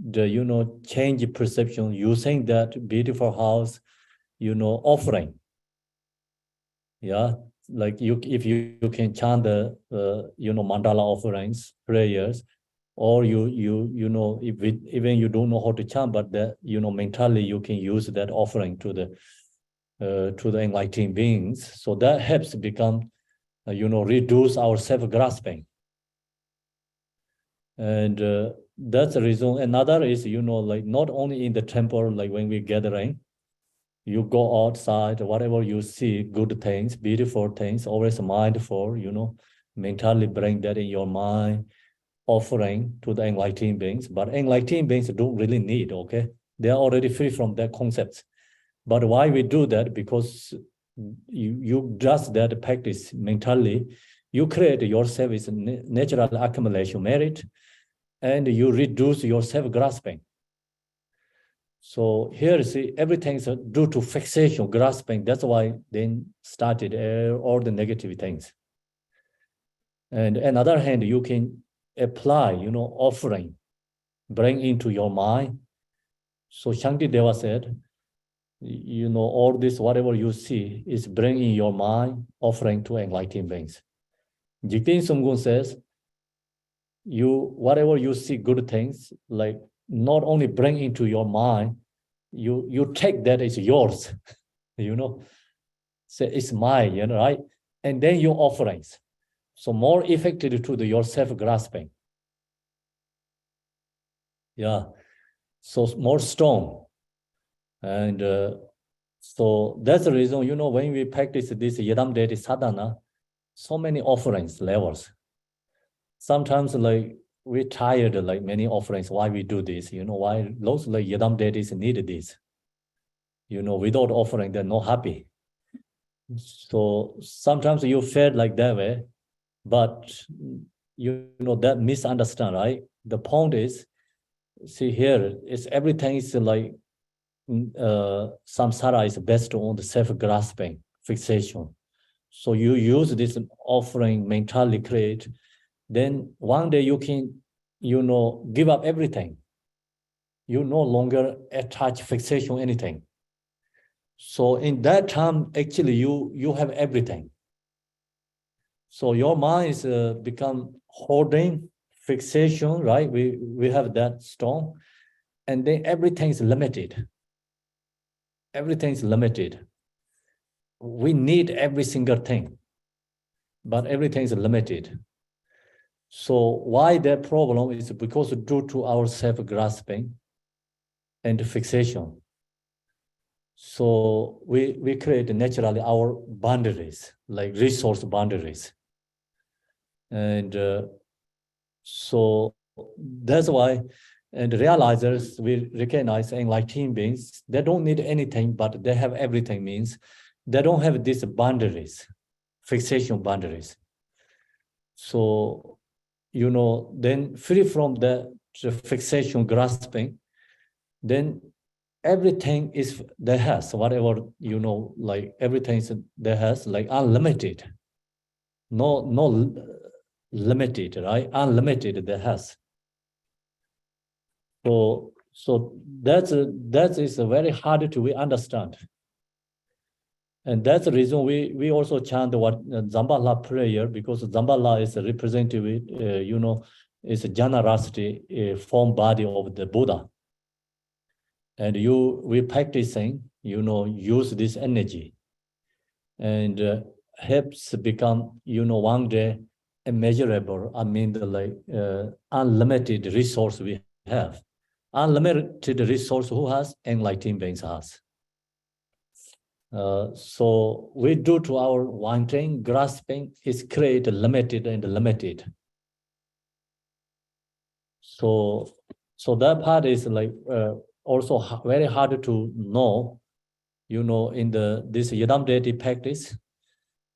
the, you know, change perception using that beautiful house, you know, offering. Yeah, like if you can chant the, you know, mandala offerings, prayers, or you know, if even you don't know how to chant, but that, you know, mentally you can use that offering to the enlightened beings. So that helps become, you know, reduce our self-grasping. And that's the reason. Another is, you know, like not only in the temple, like when we're gathering, you go outside, whatever you see, good things, beautiful things, always mindful, you know, mentally bring that in your mind, offering to the enlightened beings. But enlightened beings don't really need, okay? They are already free from their concepts. But why we do that? Because you just that practice mentally, you create yourself with natural accumulation merit, and you reduce your self-grasping. So here, see, everything's due to fixation, grasping. That's why then started all the negative things. And on the other hand, you can apply, you know, offering, bring into your mind. So Shantideva said, you know, all this, whatever you see, is bringing your mind, offering to enlightened beings. Jigten Sumgun says, whatever you see good things, like not only bring into your mind, you take that as yours, you know, say it's mine, you know, right? And then your offerings. So more effective to your self-grasping. Yeah, so more strong. And so that's the reason, you know, when we practice this Yidam deity sadhana, so many offerings levels. Sometimes like we're tired, like many offerings, why we do this, you know, why those like Yidam deities need this. You know, without offering, they're not happy. So sometimes you feel like that way, but you know, that misunderstand, right? The point is, see here, it's everything is like samsara is based on the self-grasping, fixation. So you use this offering mentally create, then one day you can, you know, give up everything. You no longer attach fixation anything. So in that time, actually you have everything. So your mind is become hoarding, fixation, right? We have that strong, and then everything is limited. Everything is limited. We need every single thing, but everything is limited. So why that problem is because due to our self-grasping and fixation. So we create naturally our boundaries, like resource boundaries. And so that's why, and realizers, we recognize enlightened beings, they don't need anything, but they have everything, means they don't have these boundaries, fixation boundaries. So, you know, then free from the fixation grasping, then everything is there has, whatever, you know, like everything is there has, like unlimited. No limited, right? Unlimited there has. So that is very hard to understand. And that's the reason we also chant what Zambala prayer, because Zambala is representative, you know, is generosity, a form body of the Buddha. And we practicing, use this energy and helps become, one day immeasurable. I mean, the unlimited resource we have. Unlimited resource who has? Enlightened beings has. So we do to our wanting, grasping is create limited and limited. So that part is also very hard to know, in this Yidam deity practice.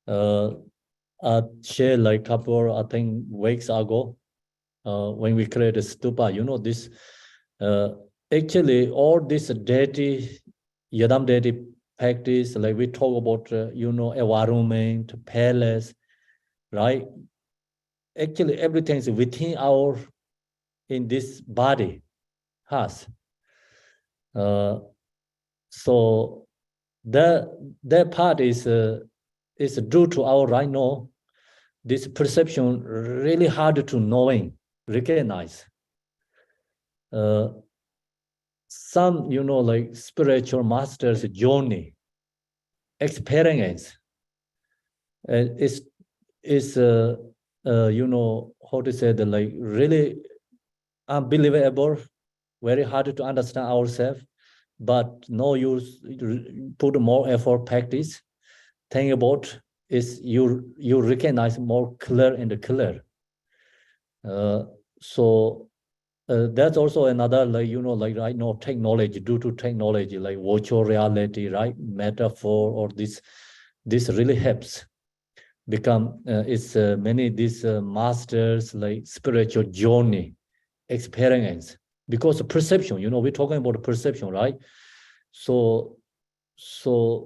I shared like couple, I think, weeks ago, when we created stupa, this, actually all this deity, Yidam deity practice, like we talk about, environment, palace, right? Actually, everything is within in this body has. So that part is due to our right now, this perception really hard to knowing, recognize. Some, like spiritual masters journey, experience, is how to say, like really unbelievable, very hard to understand ourselves, but no use, put more effort, practice, think about is you recognize more clear and clear. So that's also another, like right now, technology, due to technology, like virtual reality, right? Metaphor, or this really helps become, it's many these masters, like spiritual journey, experience, because of perception, we're talking about perception, right? So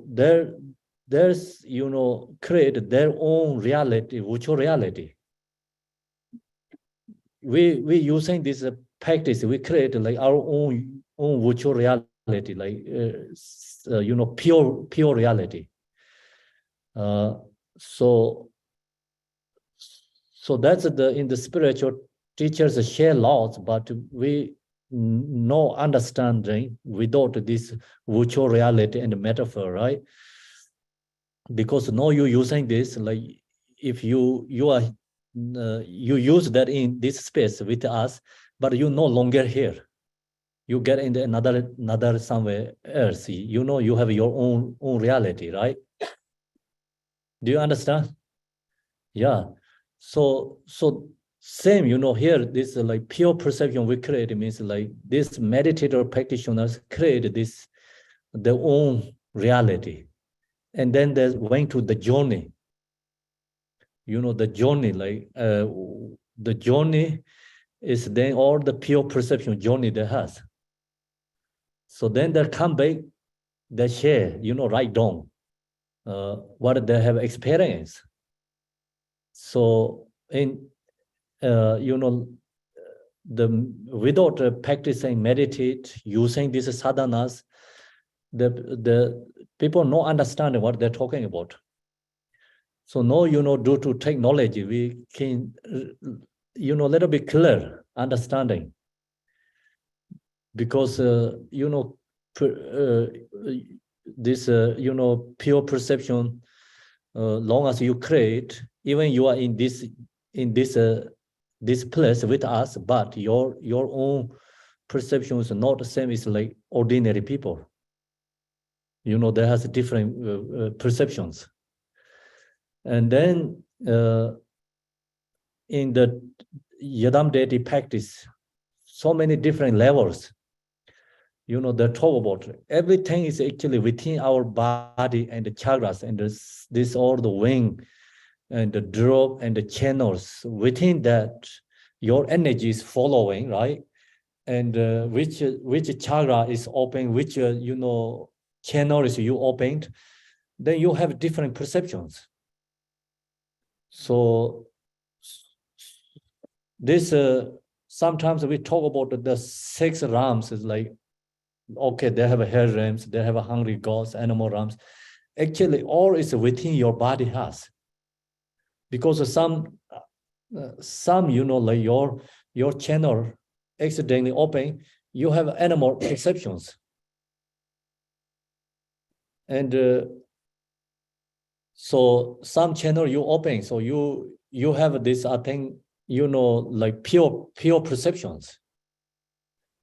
there's, create their own reality, virtual reality. We using this practice, we create like our own virtual reality, like pure reality. So that's in the spiritual teachers share lots, but we no understanding without this virtual reality and metaphor, right? Because now you're using this, like if you use that in this space with us, but you're no longer here. You get in another somewhere else. You have your own reality, right? Do you understand? Yeah. So same, here, this like pure perception we create means like this meditator practitioners create this their own reality, and then there's going to the journey. The journey, like the journey is then all the pure perception journey they has. So then they come back, they share, write down what they have experienced. So in without practicing meditate, using these sadhanas, the people no understand what they're talking about. So now, due to technology, we can, little bit clear understanding. Because, this, pure perception, long as you create, even you are in this place with us, but your own perception is not the same as like ordinary people. There has different perceptions. And then in the Yidam deity practice, so many different levels. They talk about everything is actually within our body and the chakras and this all the wing and the drop and the channels. Within that, your energy is following, right? And which chakra is open, which channel is you opened, then you have different perceptions. So this sometimes we talk about the 6 realms is like, okay, they have a hair realms, they have a hungry gods, animal realms. Actually, all is within your body has. Because some like your your channel accidentally open, you have animal perceptions. And so some channel you open, so you have this, I think, like pure perceptions.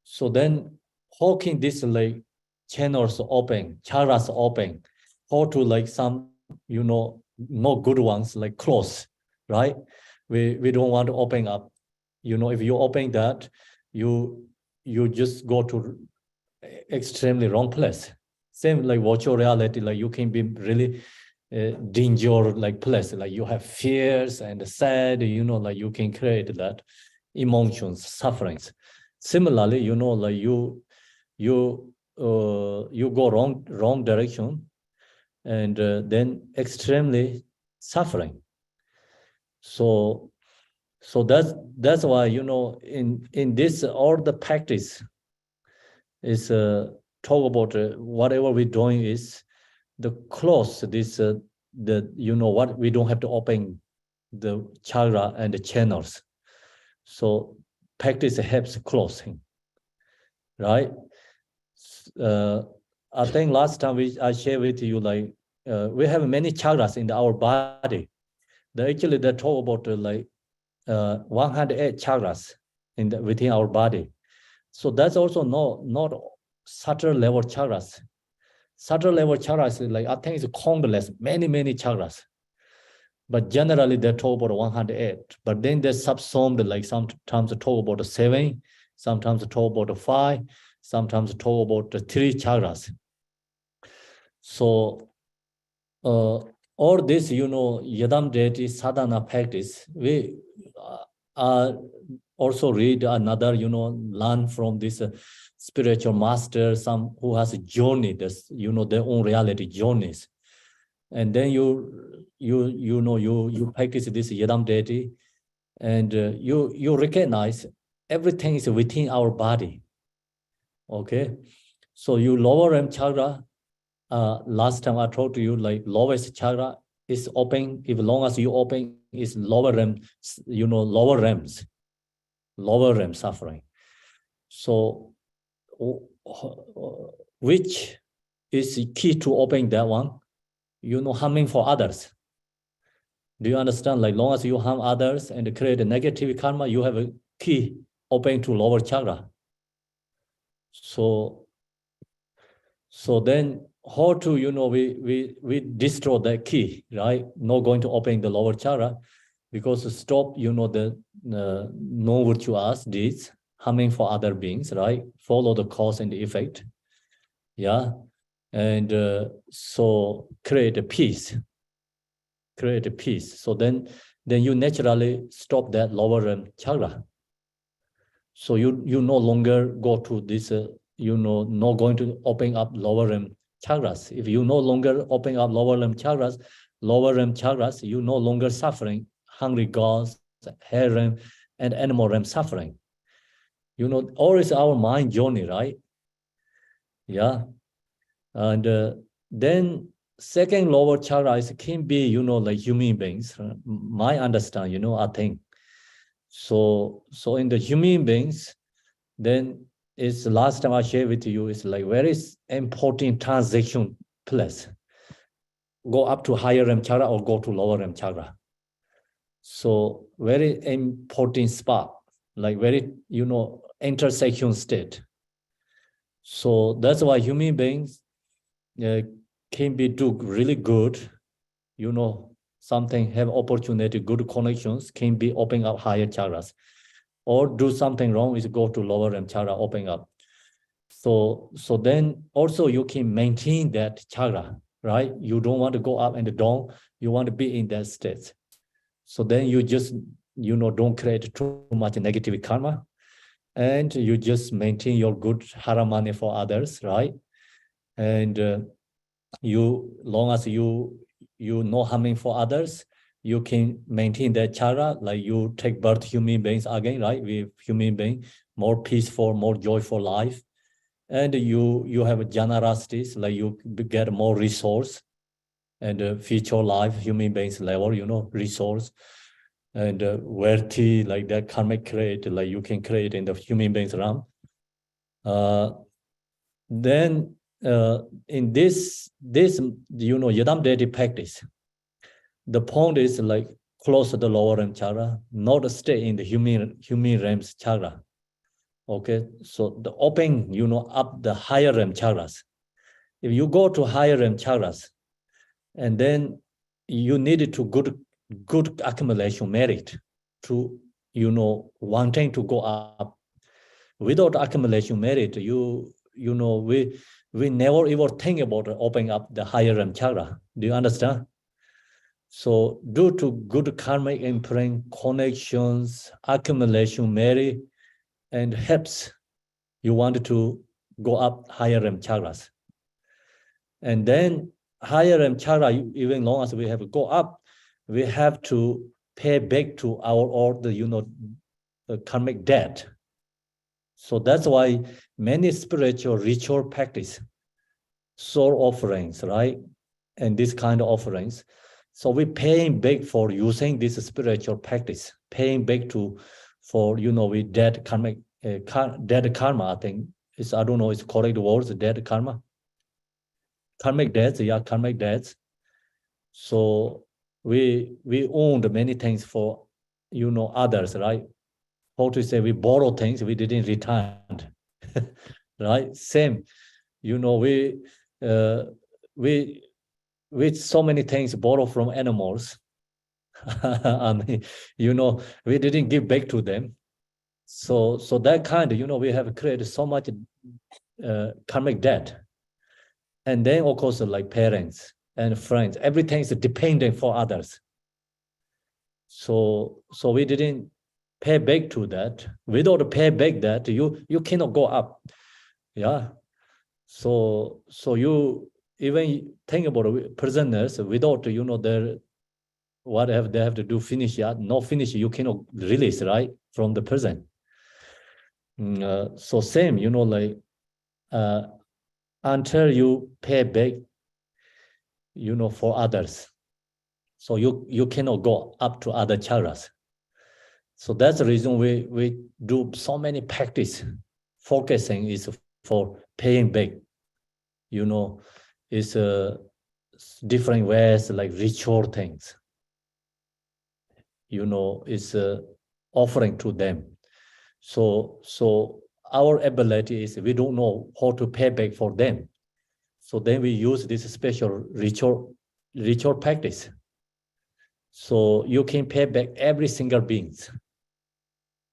So then how can this like channels open, chakras open, how to like some, not good ones like close, right? We don't want to open up. If you open that, you just go to extremely wrong place. Same like virtual reality, like you can be really danger like place, like you have fears and sad, like you can create that emotions, sufferings. Similarly, like you go wrong direction, and then extremely suffering. So that's why, in this, all the practice is talk about whatever we're doing is the close this what we don't have to open the chakra and the channels. So practice helps closing, right? I think last time I shared with you, like we have many chakras in our body. Actually they talk about 108 chakras within our body. So that's also not subtle level chakras. Subtle level chakras, like I think it's countless, many chakras. But generally they talk about 108. But then they subsumed, like sometimes they talk about 7, sometimes they talk about 5, sometimes they talk about 3 chakras. So all this, Yidam deity sadhana practice, we also read another, learn from this spiritual master, some who has a journey, this, their own reality journeys. And then you practice this Yidam deity, and you recognize everything is within our body. Okay, so you lower realm chakra. Last time I told you, like lowest chakra is open. If long as you open, is lower realm, lower realm suffering. So which is key to open that one? Harming for others. Do you understand? Like long as you harm others and create a negative karma, you have a key open to lower chakra. So then how to, we destroy that key, right? Not going to open the lower chakra, because stop, the no virtuous deeds, harming for other beings, right? Follow the cause and the effect. Yeah. And so create a peace. So then you naturally stop that lower chakra. So you no longer go to this, not going to open up lower chakras. If you no longer open up lower chakras, you no longer suffering hungry gods, hair realm, and animal realm suffering. All is our mind journey, right? Yeah. And then second lower chakra is can be, like human beings. My understand, I think. So in the human beings, then it's last time I shared with you, is like very important transaction place. Go up to higher realm chakra or go to lower realm chakra. So very important spot, like very, intersection state. So that's why human beings can be do really good, something, have opportunity, good connections, can be open up higher chakras. Or do something wrong is go to lower realm chakra, open up. So then also you can maintain that chakra, right? You don't want to go up and down. You want to be in that state. So then you just, don't create too much negative karma, and you just maintain your good haramani for others, right? And long as you no harming for others, you can maintain that chakra, like you take birth human beings again, right? We human being, more peaceful, more joyful life. And you have generosities, like you get more resource, and future life, human beings level, resource. and wealthy, like that karmic create, like you can create in the human beings realm. Then in this Yidam deity practice, the point is like close to the lower realm chakra, not stay in the human realms chakra. Okay, so the open, up the higher realm chakras. If you go to higher realm chakras, and then you need to good accumulation merit to, wanting to go up. Without accumulation merit, we never ever think about opening up the higher realm chakra. Do you understand? So due to good karmic imprint, connections, accumulation merit, and helps, you want to go up higher realm chakras. And then higher realm chakra, even long as we have to go up, we have to pay back to all the karmic debt. So that's why many spiritual ritual practice, soul offerings, right? And this kind of offerings. So we're paying back for using this spiritual practice, paying back for we dead karmic, dead karma, I think. I don't know, it's correct words, dead karma. Karmic debts, yeah, karmic debts. So we owned many things for, others, right? How to say, we borrow things we didn't return, right? Same, we so many things borrow from animals. I mean, we didn't give back to them. So that kind of, we have created so much karmic debt. And then, of course, like parents and friends, everything is dependent for others. So we didn't pay back to that. Without pay back that, you cannot go up. Yeah. So you even think about prisoners without, their whatever they have to do, finish, yeah, no finish, you cannot release, right, from the prison. So same, like until you pay back, for others. So you cannot go up to other chakras. So that's the reason we do so many practice. Focusing is for paying back. It's different ways, like ritual things. It's offering to them. So our ability is we don't know how to pay back for them. So then we use this special ritual practice. So you can pay back every single beings.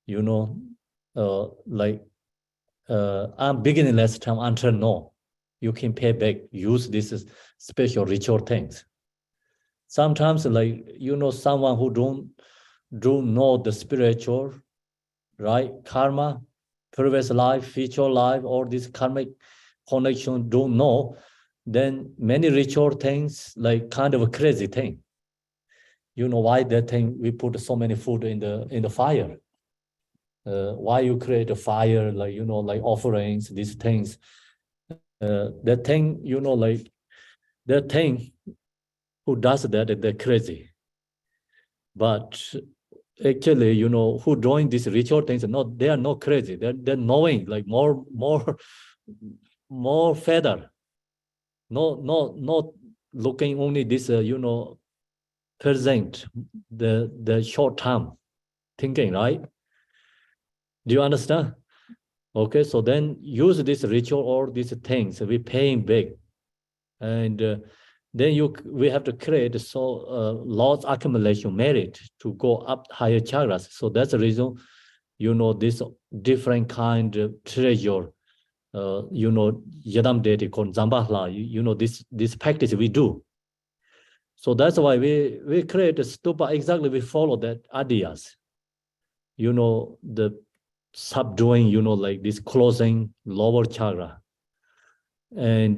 Like I'm beginning last time until now. You can pay back, use this special ritual things. Sometimes, like, someone who don't know the spiritual, right, karma, previous life, future life, or this karmic connection, don't know, then many ritual things, like kind of a crazy thing. Why that thing, we put so many food in the fire? Why you create a fire, like, like offerings, these things. That thing, like, that thing, who does that, they're crazy. But actually, who doing these ritual things, they are not crazy. They're knowing, like, more feather. Not looking only this, present, the short term thinking, right? Do you understand? Okay, so then use this ritual or these things, we paying back. And then we have to create lots accumulation merit to go up higher chakras. So that's the reason, this different kind of treasure, Yidam deity called Zambahla, this practice we do. So that's why we create a stupa, exactly we follow that ideas. The subduing, like this closing lower chakra. And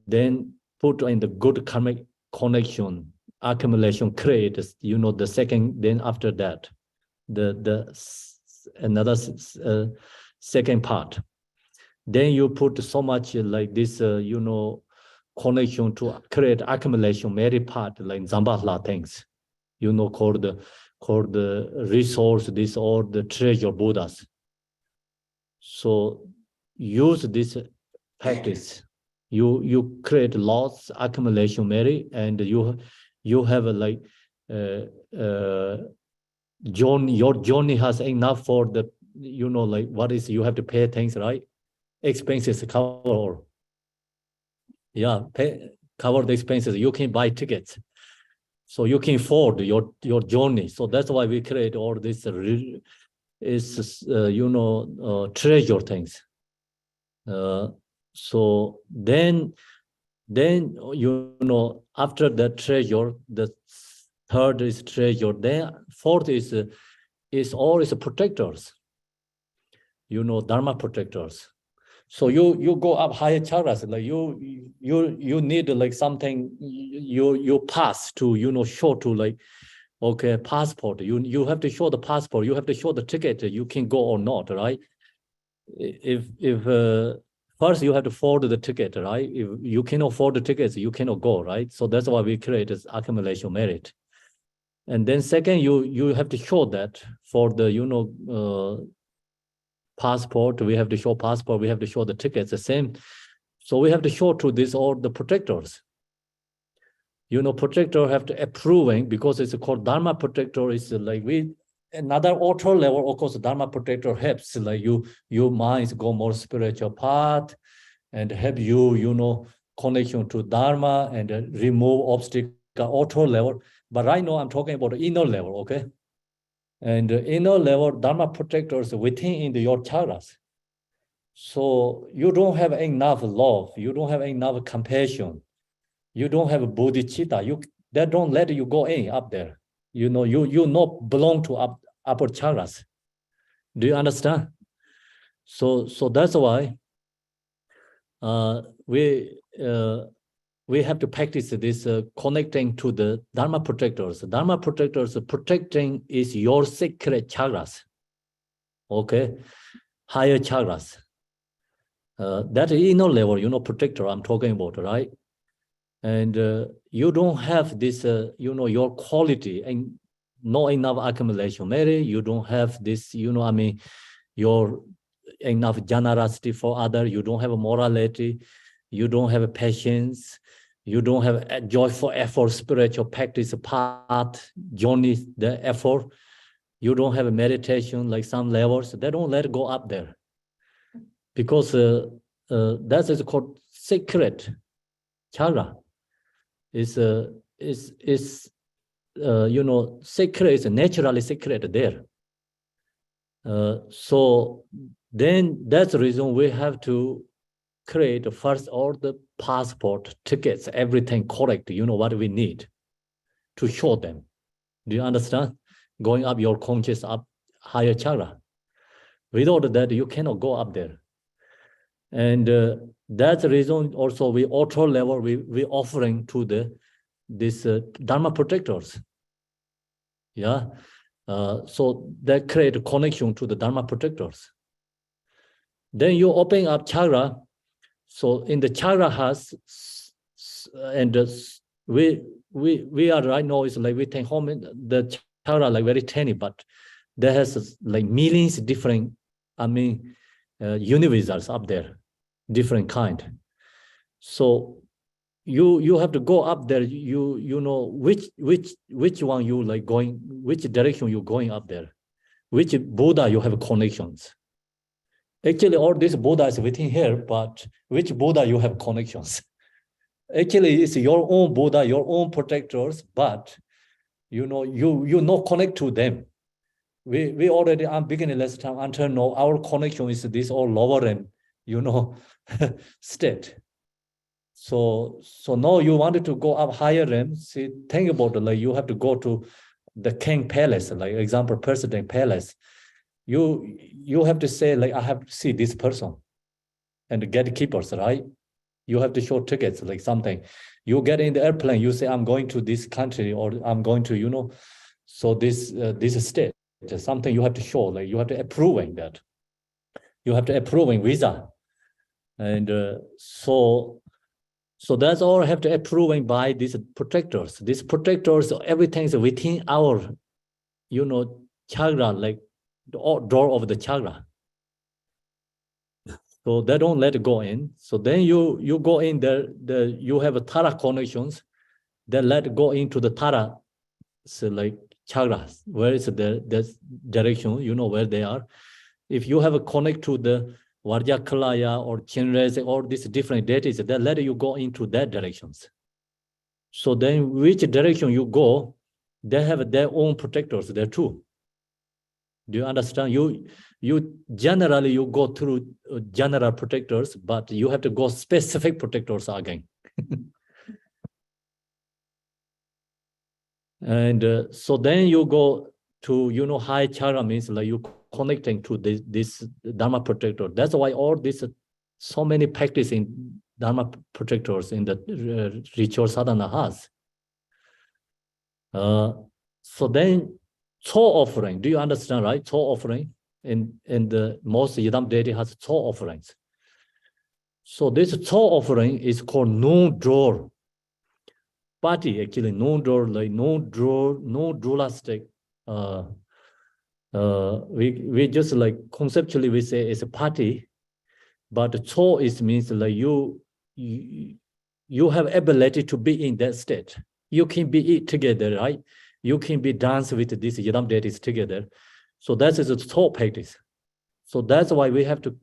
then put in the good karmic connection, accumulation creates, the second, then after that, another second part. Then you put so much like this, connection to create accumulation, merit part, like Zambahla things, called called the resource, this or the treasure Buddhas. So use this practice. You create lots accumulation merit, and you have a like journey. Your journey has enough for the like what is you have to pay things, right? Expenses cover. Yeah, cover the expenses. You can buy tickets, so you can afford your journey. So that's why we create all this treasure things. So then after that treasure, the third is treasure. Then fourth is always protectors. Dharma protectors. So you go up higher chakras, like you need like something you pass to show to like, okay, passport. You have to show the passport. You have to show the ticket. You can go or not, right? If first you have to afford the ticket, right? If you cannot afford the tickets, you cannot go, right? So that's why we create this accumulation merit. And then second, you have to show that for the passport. We have to show passport. We have to show the tickets. The same. So we have to show to this all the protectors. Protector have to approving, because it's called Dharma protector. Is like another auto level. Of course, Dharma protector helps like your minds go more spiritual path, and help you connection to Dharma and remove obstacle auto level. But right now I'm talking about the inner level, okay? And inner level Dharma protectors within your chakras. So you don't have enough love, you don't have enough compassion, you don't have bodhicitta, that don't let you go in up there. You not belong to upper chakras. Do you understand? So that's why we have to practice this connecting to the Dharma protectors. Dharma protectors protecting is your sacred chakras, okay? Higher chakras. That inner level, protector I'm talking about, right? And you don't have this, your quality and not enough accumulation. Maybe you don't have this, your enough generosity for others. You don't have a morality. You don't have a patience. You don't have a joyful effort, spiritual practice path, journey, the effort. You don't have a meditation like some levels. They don't let go up there, because that is called sacred chakra. Sacred is naturally sacred there. So then that's the reason we have to create first all the passport, tickets, everything correct, what we need to show them. Do you understand? Going up your conscious up higher chakra. Without that, you cannot go up there. And that's the reason also we auto level, we offering to this Dharma protectors. Yeah. So that create a connection to the Dharma protectors. Then you open up chakra. So in the chakra has, and we are right now is like we take home the chakra like very tiny, but there has like millions different, universals up there, different kind. So you have to go up there. You know which one you like going, which direction you're going up there, which Buddha you have connections. Actually, all this Buddha is within here, but which Buddha you have connections? Actually, it's your own Buddha, your own protectors, but you not connect to them. We already on beginning last time until now our connection is this all lower end, state. So now you wanted to go up higher end. See, think about it, like you have to go to the king palace, like example, president palace. You have to say like I have to see this person, and the gatekeepers, right? You have to show tickets, like something. You get in the airplane, you say I'm going to this country, or I'm going to so this state. Something you have to show, like you have to approving that. You have to approving visa, and so that's all have to approving by these protectors. These protectors, everything is within our, chakra, like the door of the chakra. So they don't let it go in. So then you go in there, you have a Tara connections that let it go into the Tara, so like chakras. Where is the direction? Where they are. If you have a connect to the Vajrakilaya or Chenrez or these different deities, they let you go into that directions. So then which direction you go, they have their own protectors there too. Do you understand? You generally you go through general protectors, but you have to go specific protectors again. And so then you go to high chakra, means like you connecting to this Dharma protector. That's why all this so many practicing Dharma protectors in the ritual sadhana has. So then Cho offering, do you understand, right? Cho offering in the most Yidam deity has Cho offerings. So this Cho offering is called no-draw party, actually no-draw, like no-draw, no dualistic. We just like conceptually we say it's a party, but Cho is means like you have ability to be in that state. You can be it together, right? You can be dance with these Yidam deities together. So that is a Cho practice. So that's why we have to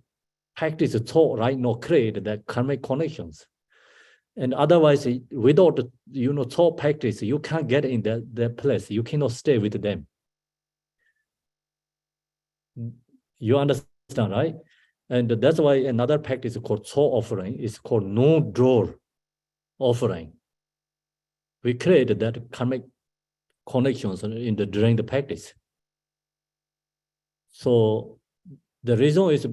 practice Cho, right? Create that karmic connections. And otherwise, without Cho practice, you can't get in that place. You cannot stay with them. You understand, right? And that's why another practice called Cho offering is called no-draw offering. We create that karmic connections during the practice. So the reason is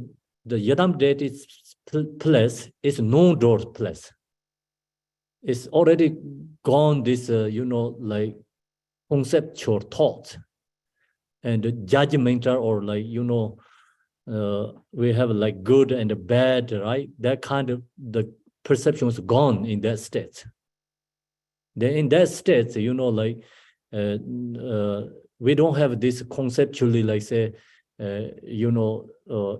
the Yidam deity's place is no-draw place. It's already gone this, like conceptual thought and judgmental, or like, we have like good and bad, right? That kind of the perception is gone in that state. Then in that state, like we don't have this conceptually, like say,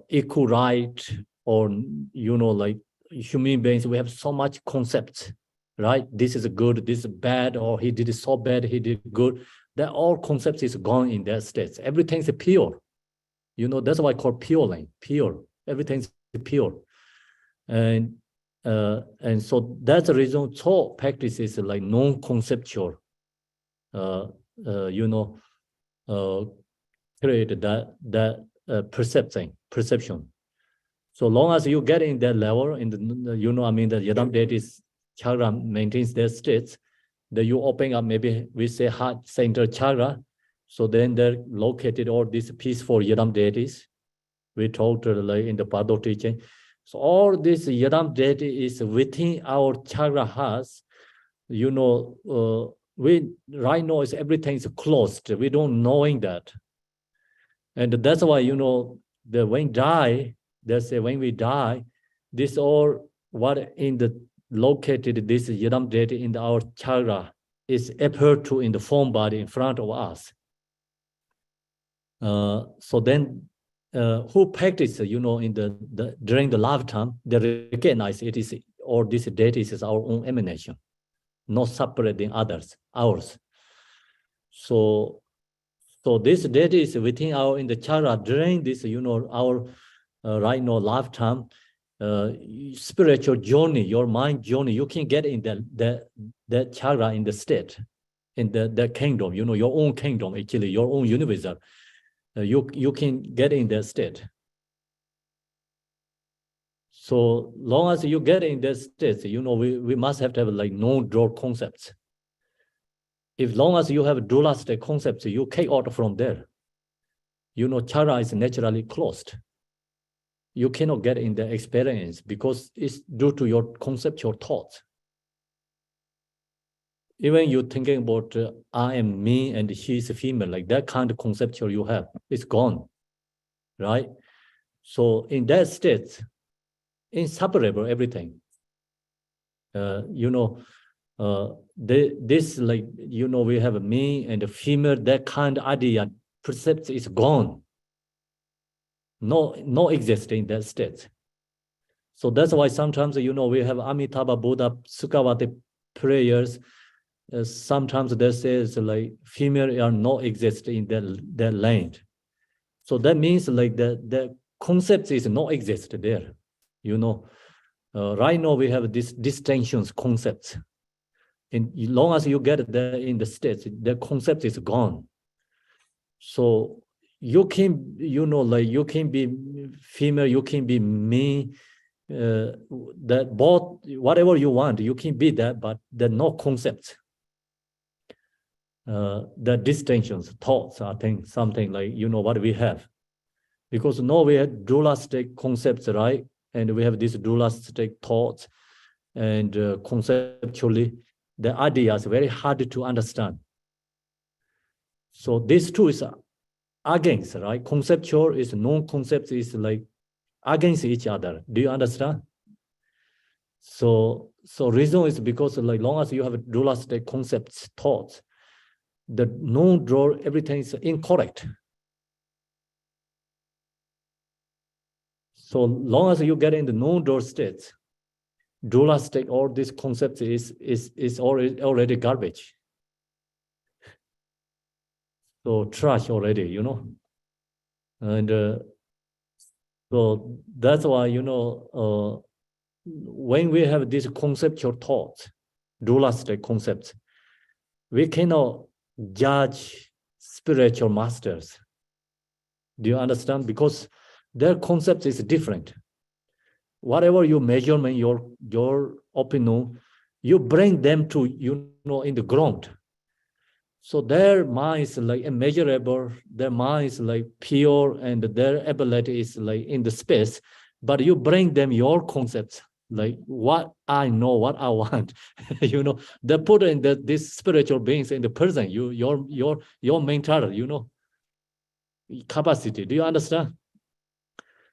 equal right, or like human beings. We have so much concepts, right? This is good, this is bad, or he did it so bad, he did good. That all concepts is gone in that state. Everything's pure. That's why I call pure. Everything's pure. And so that's the reason Cho practice is like non-conceptual, create that perception. So long as you get in that level, in the the Yidam deity's chakra maintains their states, that you open up, maybe we say heart center chakra. So then they're located all these peaceful Yidam deities. We talked like in the Pado teaching. So all this Yidam deity is within our chakra hearts. We right now is everything's closed. We don't knowing that. And that's why, when die, they say when we die, this all what in the located this Yidam deity in our chakra is appeared to in the form body in front of us. So then who practice, in the during the lifetime, they recognize it is, or this deity is our own emanation, not separate than ours. So this deity is within our in the chakra during this, our right now lifetime spiritual journey, your mind journey. You can get in that chakra in the state, in the kingdom, your own kingdom, actually your own universal. You can get in that state. So long as you get in that state, we must have to have like no-draw concepts. If long as you have dualistic concepts, you kick out from there. Chakra is naturally closed. You cannot get in the experience because it's due to your conceptual thoughts. Even you thinking about I am me and she is a female, like that kind of conceptual you have, it's gone, right? So in that state, inseparable everything. This like, we have a me and a female, that kind of idea perception is gone. No exist in that state. So that's why sometimes, we have Amitabha Buddha Sukhavati prayers. Sometimes they say like female are not exist in that land. So that means like the concept is not exist there. Right now we have these distinctions concepts. And as long as you get there in the states, the concept is gone. So you can, you can be female, you can be me, that both, whatever you want, you can be that, but there are no concepts. The distinctions, thoughts, I think something like, what we have. Because now we have dualistic concepts, right? And we have these dualistic thoughts, and conceptually, the idea is very hard to understand. So these two is against, right? Conceptual is non-concept is like against each other. Do you understand? So reason is because like long as you have dualistic concepts, thoughts, the non-draw, everything is incorrect. So long as you get in the non-draw state, dualistic, all these concepts is already garbage. So trash already, And so that's why, when we have these conceptual thoughts, dualistic concepts, we cannot judge spiritual masters. Do you understand? Because their concept is different. Whatever you measurement, your opinion, you bring them to, in the ground. So their mind is like immeasurable, their mind is like pure, and their ability is like in the space, but you bring them your concepts, like what I know, what I want, they put in these spiritual beings in the person, your mental, capacity. Do you understand?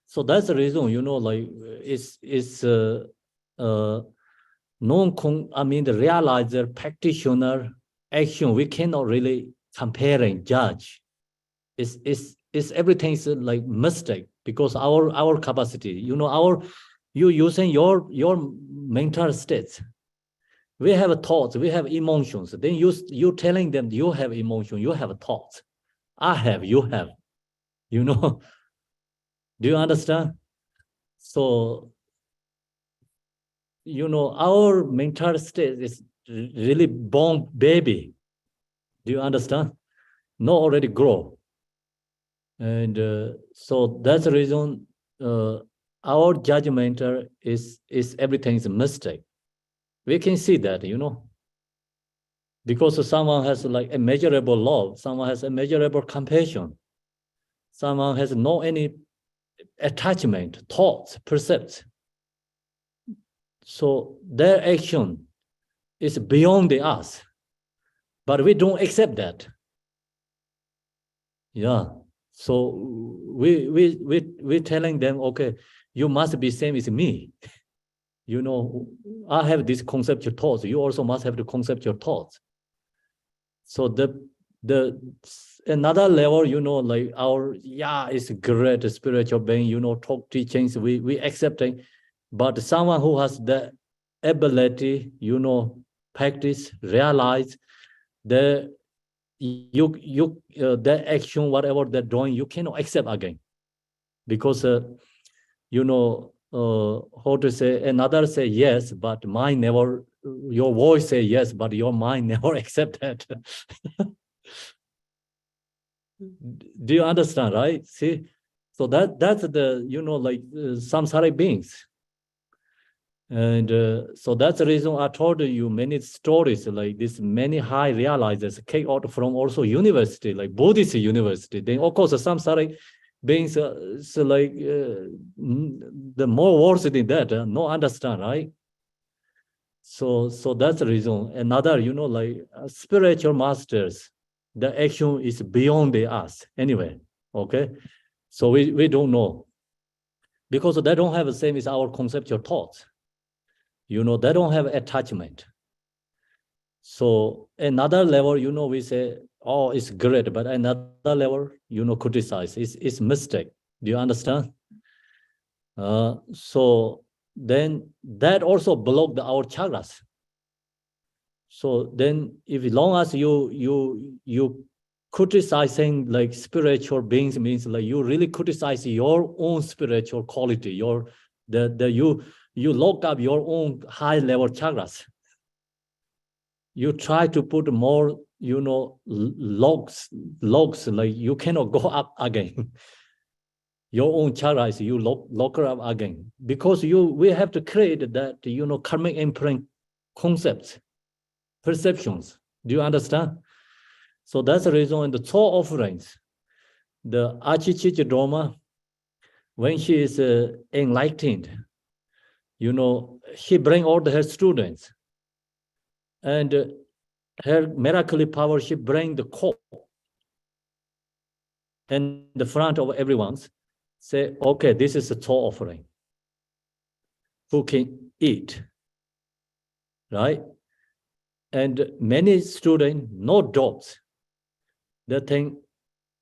So that's the reason, like it's the realizer, practitioner, action, we cannot really compare and judge. It's everything's like mistake because our capacity, you using your mental states. We have thoughts, we have emotions. Then you telling them you have emotion, you have thoughts. I have, you have, Do you understand? So, our mental state is really born baby. Do you understand? Not already grow. And so that's the reason our judgment is everything is a mistake. We can see that, because someone has like immeasurable love, someone has immeasurable compassion, someone has no any attachment, thoughts, percepts. So their action is beyond us, but we don't accept that. Yeah. So we telling them, okay, you must be same as me. I have this conceptual thoughts. You also must have the conceptual thoughts. So the another level, like our is great spiritual being, talk teachings, we accepting, but someone who has the ability, practice, realize their action, whatever they're doing, you cannot accept again, because how to say, another say yes, but mine never. Your voice say yes, but your mind never accept that. Do you understand, right? See, so that's the like samsaric beings, and so that's the reason I told you many stories like this. Many high realizers came out from also university, like Buddhist university. Then of course samsaric beings, so like the more worse than that, no understand, right? So that's the reason. Another, like spiritual masters, the action is beyond us anyway. Okay, so we don't know, because they don't have the same as our conceptual thoughts. They don't have attachment. So another level, we say oh, it's great, but another level, criticize. It's mistake. Do you understand? So then that also block our chakras. So then, if long as you criticizing like spiritual beings means like you really criticize your own spiritual quality, you lock up your own high level chakras. You try to put more, logs, like you cannot go up again. Your own chakras, you lock her up again. Because we have to create that, karmic imprint concepts, perceptions. Do you understand? So that's the reason in the 12 offerings, the Achichich Dharma, when she is enlightened, she bring all her students, and her miracle power, she bring the cup in the front of everyone's, say, okay, this is a 12 offering. Who can eat, right? And many students, no doubts, the thing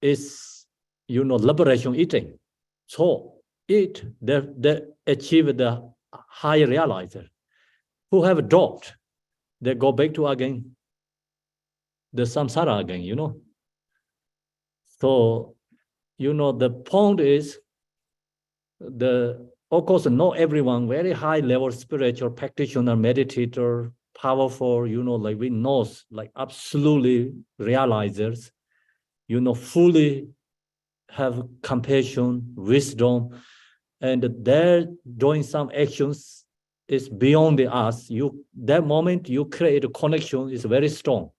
is, liberation eating. So eat, they achieve the high realizer. Who have doubt, they go back to again the samsara again, So, the point is, of course, not everyone, very high level spiritual practitioner, meditator, powerful, like we know, like absolutely realizers, fully have compassion, wisdom, and they're doing some actions is beyond us. That moment you create a connection is very strong.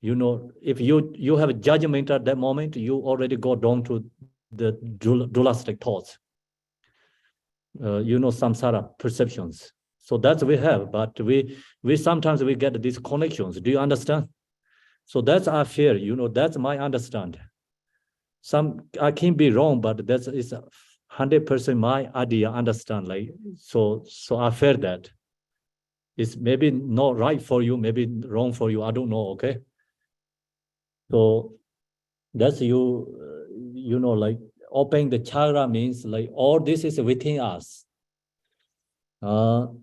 If you have a judgment at that moment, you already go down to the dualistic thoughts. Samsara perceptions. So that's we have, but we sometimes we get these connections. Do you understand? So that's our fear. That's my understanding. I can be wrong, but that's is 100% my idea. Understand, like so I fear that it's maybe not right for you, maybe wrong for you. I don't know. Okay. So that's like opening the chakra means like all this is within us. So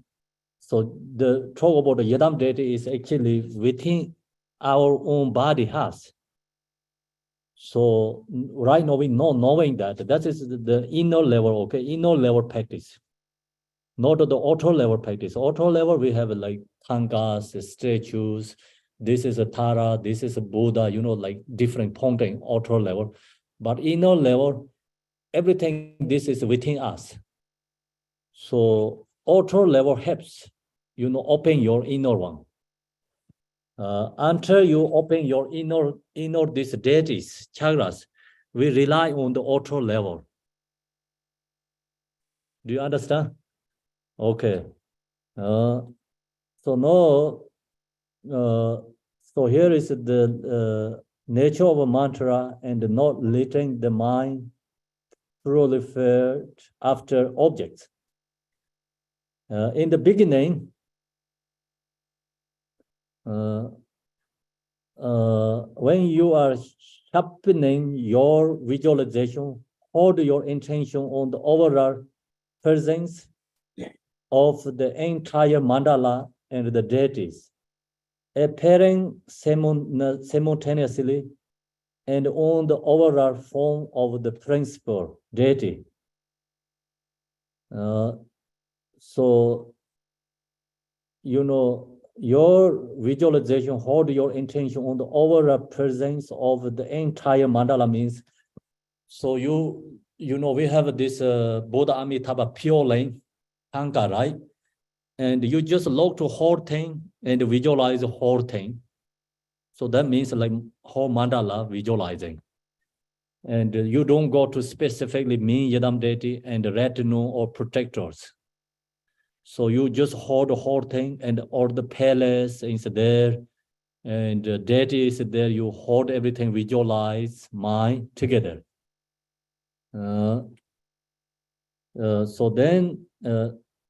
the talk about the Yidam deity is actually within our own body has. So right now we know knowing that is the inner level, okay, inner level practice, not the outer level practice. Outer level we have like tangas, statues. This is a Tara, this is a Buddha, like different pointing outer level, but inner level, everything this is within us. So outer level helps, open your inner one. Until you open your inner these deities, chakras, we rely on the outer level. Do you understand? Okay. So now, so here is the nature of a mantra and not letting the mind proliferate after objects. In the beginning, when you are sharpening your visualization, hold your intention on the overall presence of the entire mandala and the deities, appearing simultaneously and on the overall form of the principal deity. So, your visualization, hold your intention on the overall presence of the entire mandala means, so we have this Buddha Amitabha pure lane, Tanka, right? And you just look to whole thing and visualize the whole thing. So that means like whole mandala visualizing. And you don't go to specifically mean Yidam deity and retinue or protectors. So you just hold the whole thing and all the palace is there and deity is there. You hold everything, visualize, mind together. So then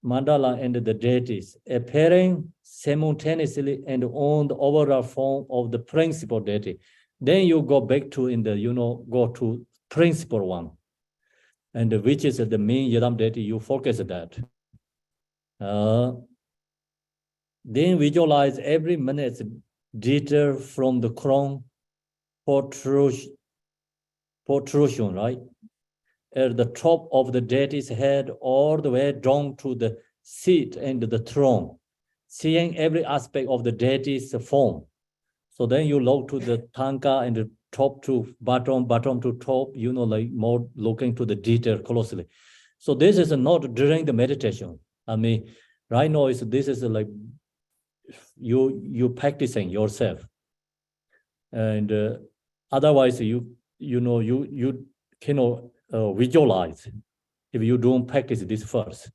mandala and the deities appearing simultaneously and on the overall form of the principal deity. Then you go back to go to principal one, and which is the main Yidam deity. You focus that. Then visualize every minute detail from the crown protrusion, right? At the top of the deity's head, all the way down to the seat and the throne, seeing every aspect of the deity's form. So then you look to the tanka and the top to bottom, bottom to top, like more looking to the detail closely. So this is not during the meditation. I mean, right now this is like you practicing yourself, and otherwise you cannot visualize if you don't practice this first.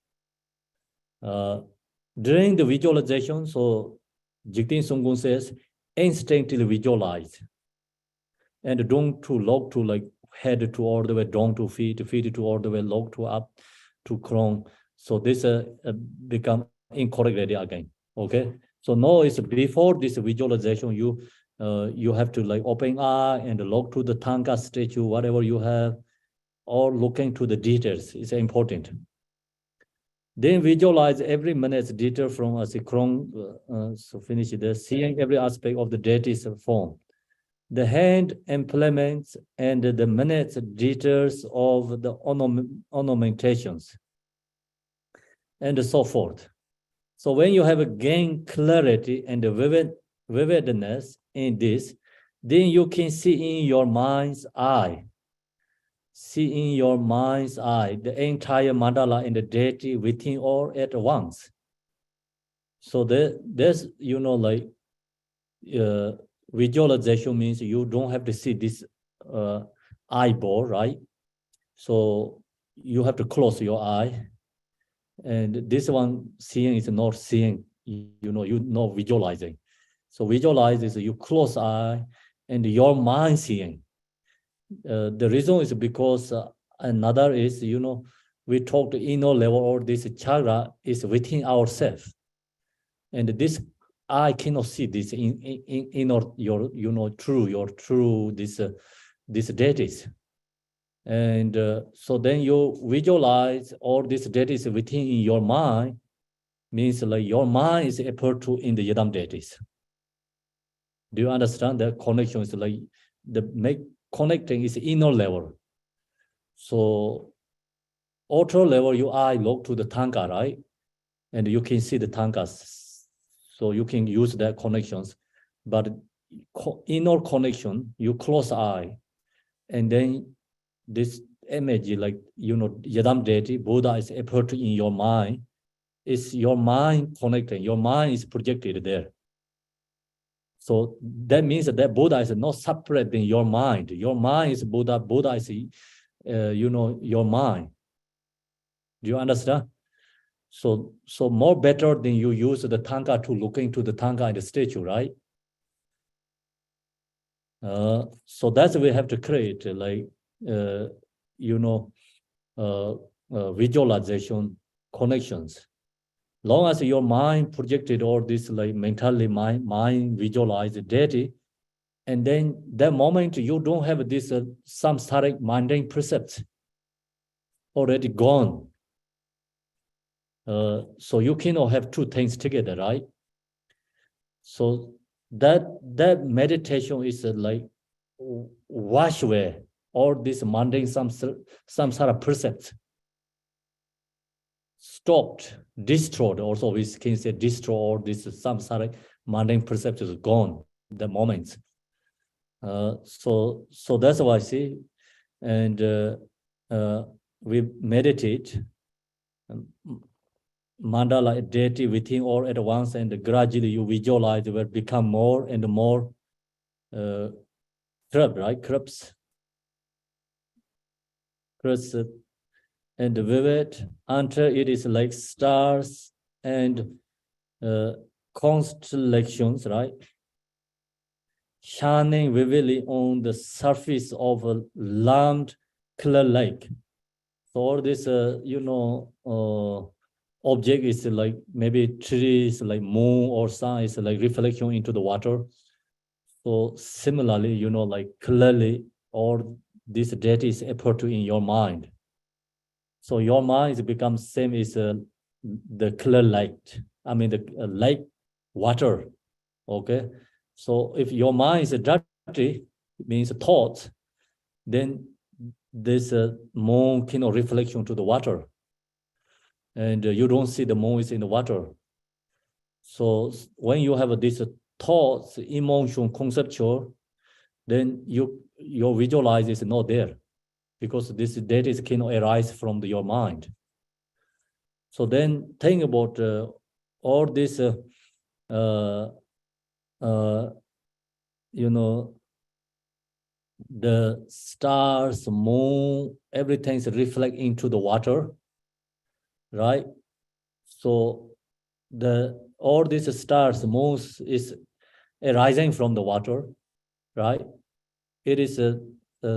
During the visualization, so Jigten Songgun says, instinctively visualize, and don't to look to like head to all the way down to feet, feet to all the way look to up to crown. So this become incorrect idea again. Okay. So now it's before this visualization, you have to like open eye and look to the tanka statue, whatever you have, or looking to the details is important. Then visualize every minute's detail from a crown. So finish this, seeing every aspect of the deity's form. The hand implements and the minutes details of the ornamentations, and so forth. So when you have a gain clarity and vividness in this, then you can see in your mind's eye, the entire mandala and the deity within all at once. So there's, visualization means you don't have to see this eyeball, right? So you have to close your eye. And this one seeing is not seeing, you're not visualizing. So visualize is you close eye and your mind seeing. The reason is because another is, we talked inner level, or this chakra is within ourselves. And this I cannot see this in your true this deities. And so then you visualize all these deities within your mind, means like your mind is able to in the Yidam deities. Do you understand that connection is like connecting is inner level. So outer level, your eye look to the tanka, right? And you can see the tankas. So you can use that connections. But inner connection, you close eye, and then this image, like, Yidam deity, Buddha is able to in your mind. It's your mind connecting. Your mind is projected there. So that means that Buddha is not separate than your mind. Your mind is Buddha. Buddha is, your mind. Do you understand? So more better than you use the tanka to look into the tanka and the statue, right? So that's we have to create like, visualization connections. Long as your mind projected all this like mentally mind visualize the deity, and then that moment you don't have this samsaric mundane precepts already gone. So you cannot have two things together, right? So that meditation is like wash away all this mundane samsara precepts. Stopped, destroyed. Also, we can say destroy all this samsara mundane percepts is gone. The moments. So that's what I see, and we meditate. Mandala deity within all at once, and gradually you visualize it will become more and more crisp and vivid until it is like stars and constellations, right? Shining vividly on the surface of a lammed clear lake. So all this, object is like maybe trees, like moon or sun is like reflection into the water. So similarly, like clearly, all this data is appear to in your mind. So your mind becomes same as the clear light. I mean the light water. Okay. So if your mind is dirty, it means thoughts, then this moon reflection to the water, and you don't see the moon is in the water. So when you have this thoughts, emotion, conceptual, then your visualize is not there, because this data is cannot arise from your mind. So then think about all this, the stars, moon, everything is reflect into the water, right? So all these stars, moons is arising from the water, right? It is another,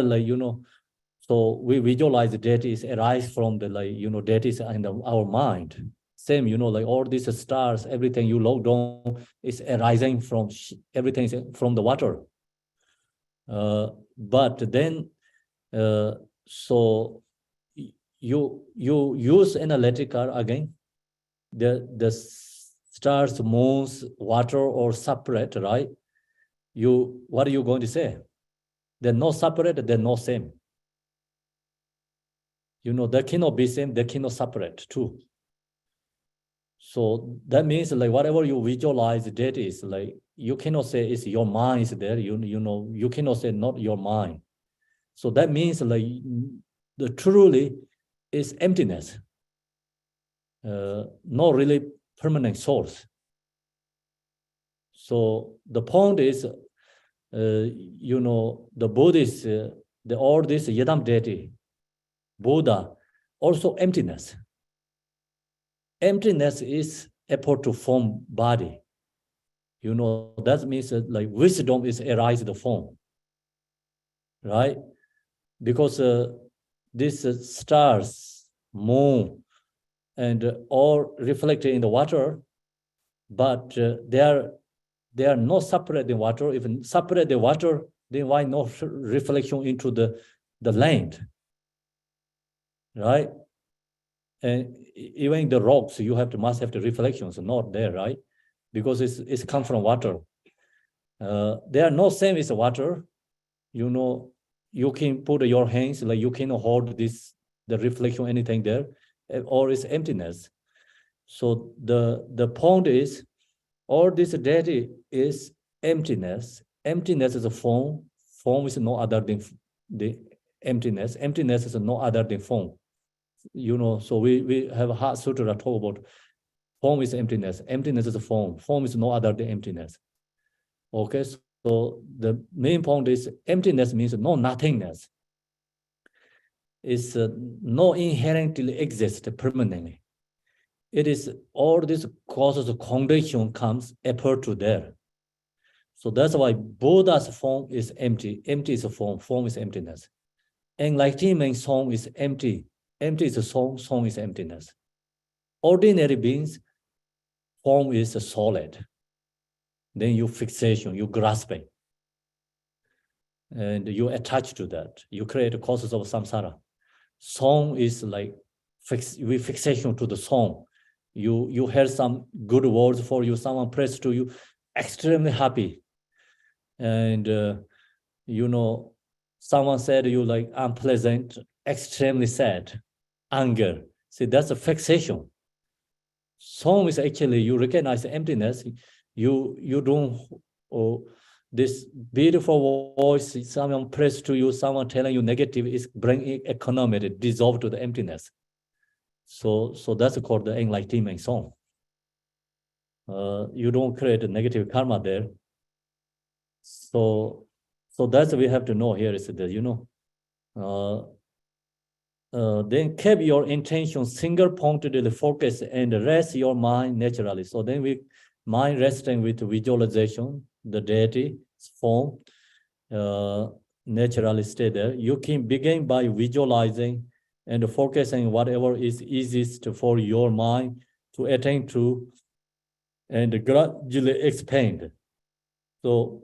like, so we visualize the data is arise from the, like, data is in our mind. Same, like all these stars, everything you look down is arising from everything is from the water. But then, so you use analytical again. The stars, moons, water, or separate, right? What are you going to say? They're not separate, they're not same. They cannot be same, they cannot separate too. So that means, like, whatever you visualize, that is like, you cannot say it's your mind is there. You cannot say not your mind. So that means, like, the truly is emptiness, not really permanent source. So the point is, the Buddhist, all this Yidam deity, Buddha, also emptiness. Emptiness is effort to form body. That means like wisdom is arise the form, right? Because these stars, moon, and all reflected in the water, but they are not separate in water. If separate the water, then why not reflection into the land, right? And even the rocks, you must have the reflections, not there, right? Because it's come from water. They are not same as water. You can put your hands, like, you cannot hold the reflection, anything there, or it's emptiness. So the point is, all this data is emptiness. Emptiness is a form. Form is no other than the emptiness. Emptiness is no other than form. So we have a Heart Sutra talk about form is emptiness. Emptiness is a form. Form is no other than emptiness. Okay, so the main point is emptiness means no nothingness. It's no inherently exist permanently. It is all these causes of condition comes appear to there. So that's why Buddha's form is empty. Empty is a form. Form is emptiness. Enlightenment song is empty. Empty is a song. Song is emptiness. Ordinary beings, form is a solid. Then you fixation, you grasping, and you attach to that. You create causes of samsara. Song is like fixation to the song. You hear some good words for you, someone prays to you, extremely happy. And someone said you like unpleasant, extremely sad, anger. See, that's a fixation. Song is actually, you recognize the emptiness. You don't, this beautiful voice, someone prays to you, someone telling you negative, is bringing economy, dissolve to the emptiness. So that's called the enlightenment song. You don't create a negative karma there. So that's what we have to know here is that, then keep your intention single-pointedly focused and rest your mind naturally. So then mind resting with visualization, the deity form, naturally stay there. You can begin by visualizing and focusing whatever is easiest for your mind to attain to and gradually expand. So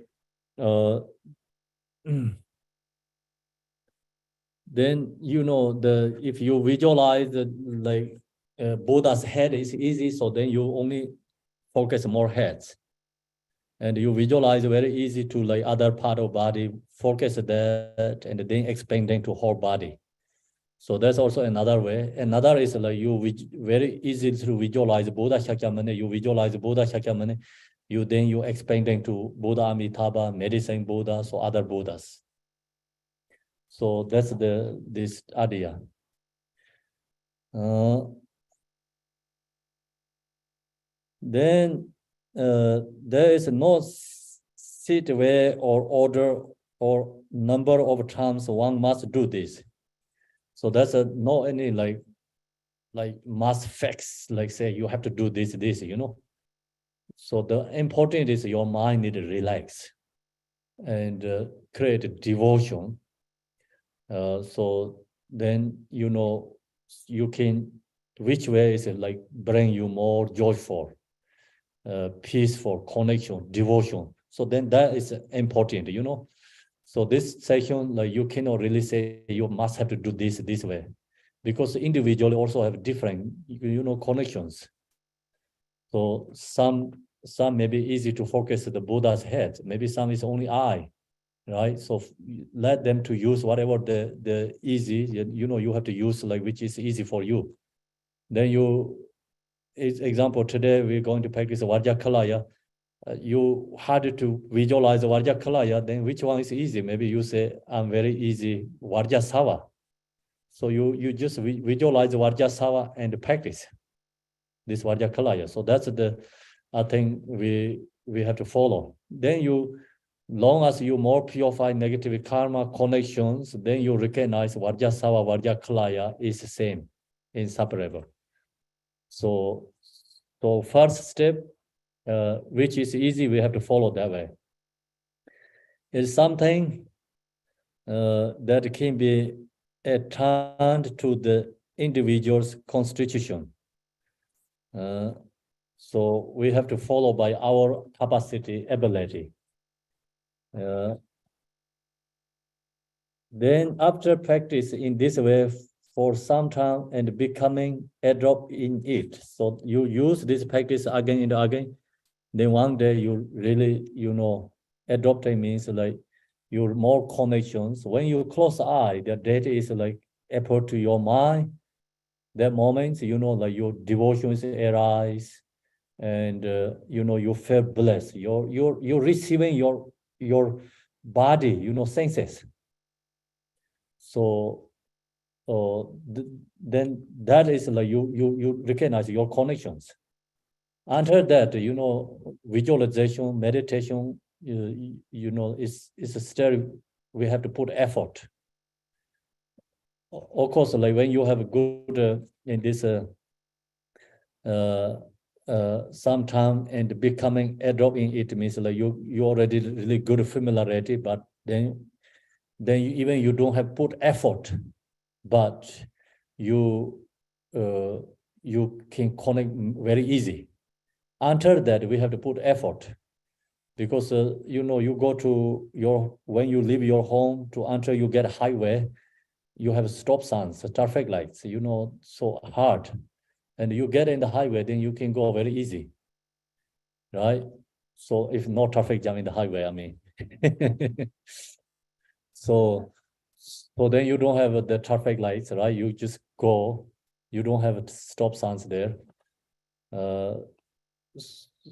then if you visualize Buddha's head is easy, so then you only focus more heads, and you visualize very easy to like other part of body, focus that, and then expanding to whole body. So that's also another way. Another is like very easy to visualize Buddha Shakyamuni. You visualize Buddha Shakyamuni, you expanding to Buddha Amitabha, medicine Buddha, so other Buddhas. So that's this idea. Then there is no set way or order or number of times one must do this. So that's no any like must facts, like say you have to do this, So the important is your mind need to relax and create devotion. So then you can, which way is it like bring you more joyful, peaceful connection, devotion. So then that is important, So this session, like you cannot really say you must have to do this way, because individually also have different, connections. So some may be easy to focus the Buddha's head. Maybe some is only eye, right? So let them to use whatever the easy, you have to use like which is easy for you. Then example, today we're going to practice Vajrakilaya. You had to visualize Vajrakilaya, then which one is easy? Maybe you say, I'm very easy, Vajrasattva. So you just visualize Vajrasattva and practice this Vajrakilaya. So that's I think we have to follow. Then long as you more purify negative karma connections, then you recognize Vajrasattva, Vajrakilaya is the same, inseparable. So first step, which is easy, we have to follow that way. It's something that can be attached to the individual's constitution. So we have to follow by our capacity, ability. Then after practice in this way for some time and becoming adept in it, so you use this practice again and again, then one day you really, adopting means like you're more connections. When you close the eye, the data is like effort to your mind. That moment, like your devotions arise, and you feel blessed. You're receiving your body, senses. So then that is like you recognize your connections. After that, visualization, meditation, is still, we have to put effort. Of course, like when you have a good in this sometime and becoming adept in it means like you already really good familiarity, but then you don't have put effort, but you can connect very easy. After that, we have to put effort, because you go to when you leave your home to until you get a highway, you have stop signs, traffic lights, so hard, and you get in the highway, then you can go very easy, right? So if no traffic jam in the highway, I mean, so then you don't have the traffic lights, right? You just go, you don't have stop signs there.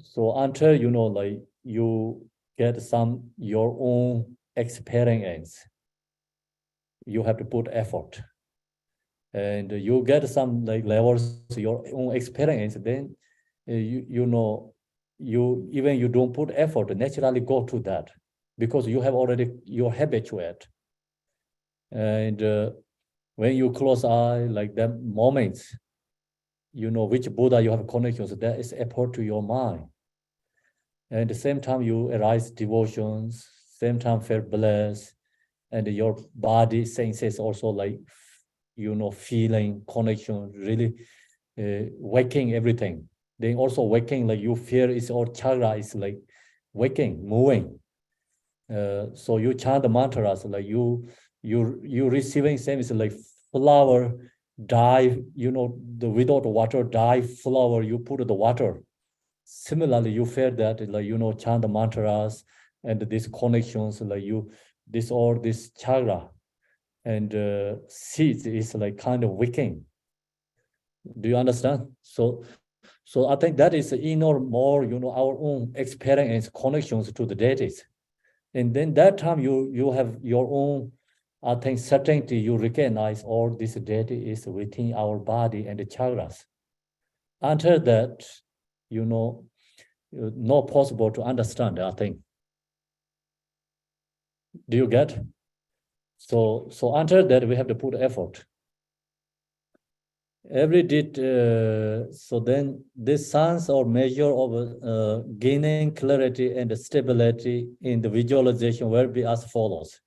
So until like you get your own experience, you have to put effort, and you get some like levels your own experience, then you even you don't put effort, naturally go to that, because you have already, you're habituated. And when you close eye, like that moments, which Buddha you have connections, that is effort to your mind. And at the same time, you arise devotions, same time feel blessed, and your body senses also like, feeling, connection, really waking everything. Then also waking, like you feel is all chakra is like waking, moving. So you chant the mantras, like you receiving same is like flower dye, the without water dye flower, you put the water. Similarly, you feel that like chant the mantras and these connections, like this chakra and seeds is like kind of waking. Do you understand? So I think that is inner more, our own experience connections to the deities. And then that time you have your own, I think, certainty, you recognize all this deity is within our body and the chakras. Until that, not possible to understand, I think. Do you get? So until that, we have to put effort. Every did, so then this sense or measure of gaining clarity and stability in the visualization will be as follows.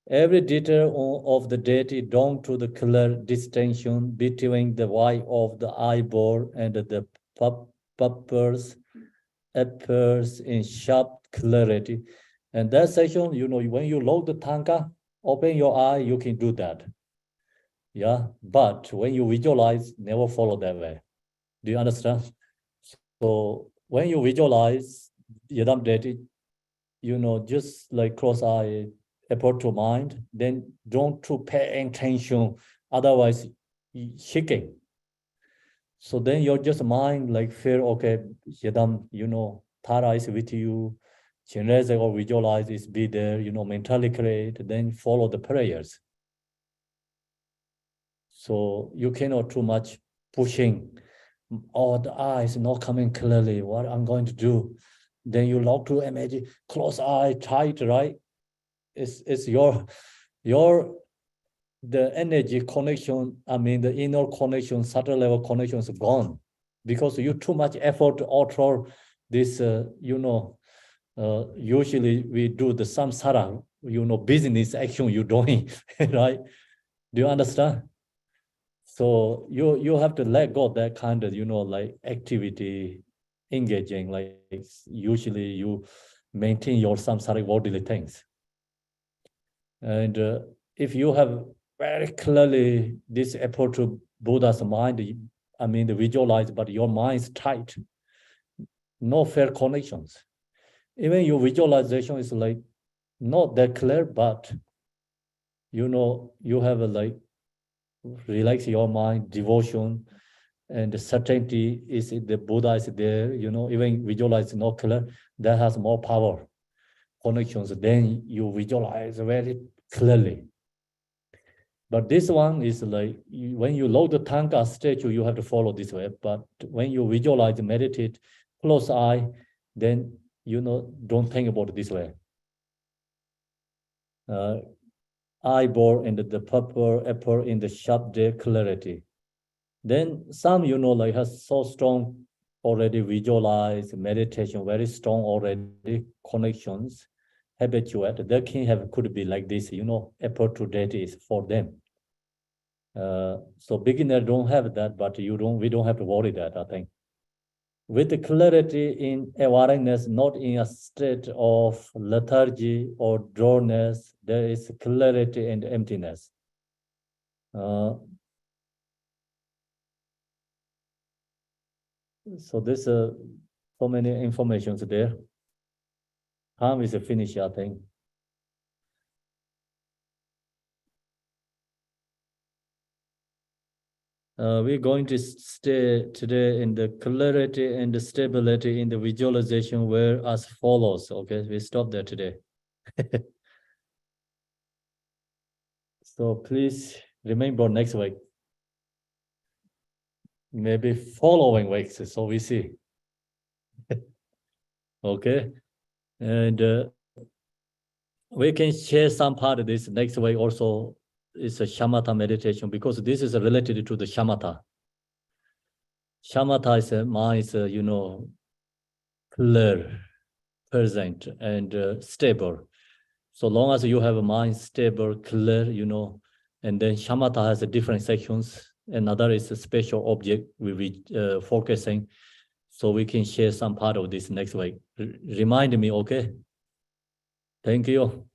Every detail of the deity down to the clear distinction between the white of the eyeball and the pupils appears in sharp clarity. And that section, when you load the tanka, open your eye, you can do that. Yeah, but when you visualize, never follow that way. Do you understand? So when you visualize Yidam deity, just like close eye, approach to mind, then don't to pay attention, otherwise shaking. So then your just mind like feel, okay, Yidam, Tara is with you, Chinese or visualize is be there, mentally create, then follow the prayers. So you cannot too much pushing, the eye is not coming clearly, what I'm going to do. Then you log to imagine, close eye, tight, right? It's the energy connection, the inner connection, subtle level connection is gone because you too much effort to alter this, usually we do the samsara, business action you're doing, right? Do you understand? So you have to let go of that kind of, like activity, engaging, like usually you maintain your samsaric bodily things. And if you have very clearly this approach to Buddha's mind, the visualize, but your mind's tight, no fair connections. Even your visualization is like not that clear, but you have a like relax your mind, devotion, and the certainty is the Buddha is there, even visualize not clear, that has more power, connections, then you visualize very clearly. But this one is like, when you load the tanka statue, you have to follow this way. But when you visualize, meditate, close eye, then, don't think about it this way. Eyeball and the purple apple in the sharp day clarity. Then some, like has so strong already visualized meditation, very strong already connections, habituate. They can have, could be like this, apple to date is for them. So beginner don't have that, but we don't have to worry that, I think. With the clarity in awareness, not in a state of lethargy or dullness, there is clarity and emptiness. So there's so many informations there. Time is finished, I think. We're going to stay today in the clarity and the stability in the visualization where as follows. Okay, we stop there today. So please remember next week. Maybe following weeks, so we see. Okay, and we can share some part of this next week also. It's a shamatha meditation because this is related to the shamatha. Shamatha is a mind is clear, present, and stable. So long as you have a mind stable, clear, you know, and then shamatha has a different sections. Another is a special object we be focusing. So we can share some part of this next week. Remind me, okay? Thank you.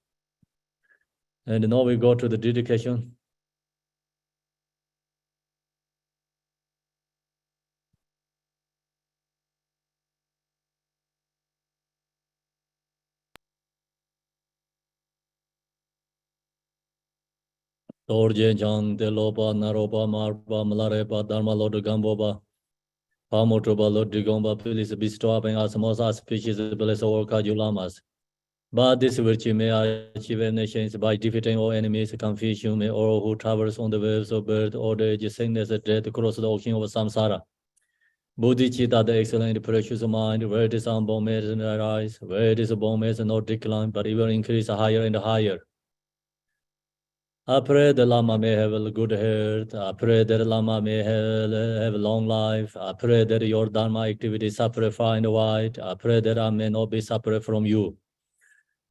And now we go to the dedication. Dorje Jang de Loba Naroba Marba Malarepa Dharma Lord Gamboba Pamotoba Lord Digomba, please bestow upon us most auspicious blessed Orka Julamas. But this virtue may achieve nations by defeating all enemies, confusion, may all who travels on the waves of birth, old age, sickness, death, cross the ocean of samsara. Bodhicitta, the excellent precious mind, where it is unborn may arise, where it is born may not decline, but even increase higher and higher. I pray the Lama may have a good health. I pray that the Lama may have a long life. I pray that your Dharma activity suffer far and wide. I pray that I may not be separate from you.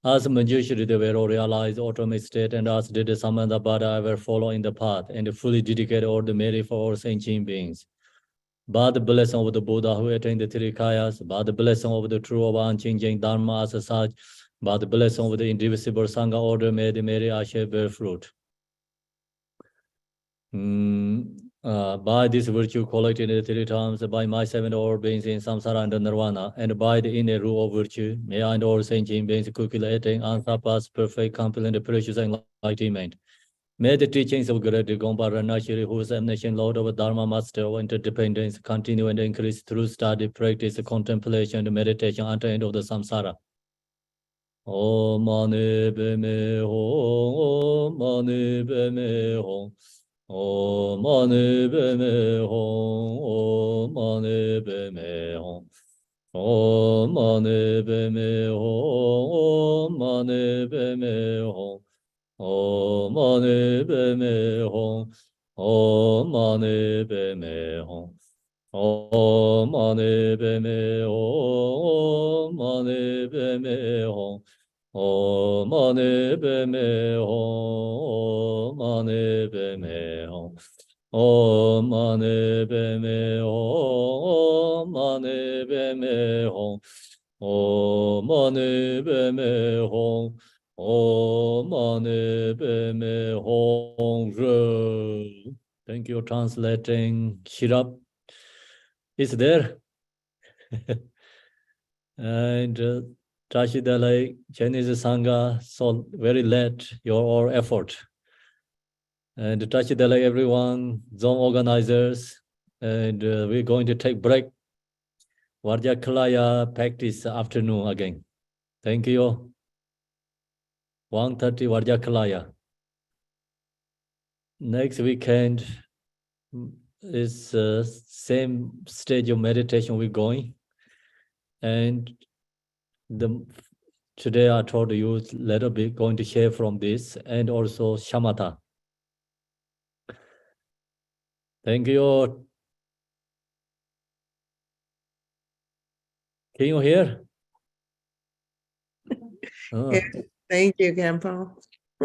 As Manjushri, they were all realized ultimate state, and as did the Samantha, I will follow in the path and fully dedicate all the merit for all sentient beings. By the blessing of the Buddha who attained the three kayas, by the blessing of the true of unchanging Dharma as such, by the blessing of the indivisible Sangha order, may the merit Ashe bear fruit. By this virtue collected in the three times, by myself and all beings in samsara and nirvana, and by the inner rule of virtue, may I and all sentient beings quickly attain unsurpassed, perfect, complete, and precious enlightenment. May the teachings of Great Gompa Ranashiri, who is omniscient Lord of Dharma Master of interdependence, continue and increase through study, practice, contemplation, and meditation until the end of the samsara. Om Mani Padme Hum, Om Mani Padme Hum. Om Mani Padme Hum, Om Mani Padme Hum. Om Mani Padme Hum, Om Mani Padme Hum. Om Mani Padme Hum, Om Mani Padme Hum. Om Mani Padme Hum, Om Mani Padme Hum. Om Mani Padme Hum, Om Mani Padme Hum. Om Mani Padme Hum, Om Mani Padme Hum. Om Mani Padme Hum, Om Mani Padme Hum. Thank you, translating Shirap. Is there? And Tashidalai, Chinese Sangha, so very late, your all effort. And Tashidalai, everyone, zone organizers, and we're going to take break. Vajrakilaya practice afternoon again. Thank you. 1:30 Vajrakilaya. Next weekend is same stage of meditation we're going. And today I told you a little bit going to share from this and also shamatha. Thank you. Can you hear? Yes, thank you, Khenpo.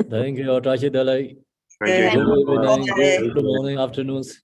Thank you, Tashidalai. Thank Good you. evening, Okay. good morning, afternoons.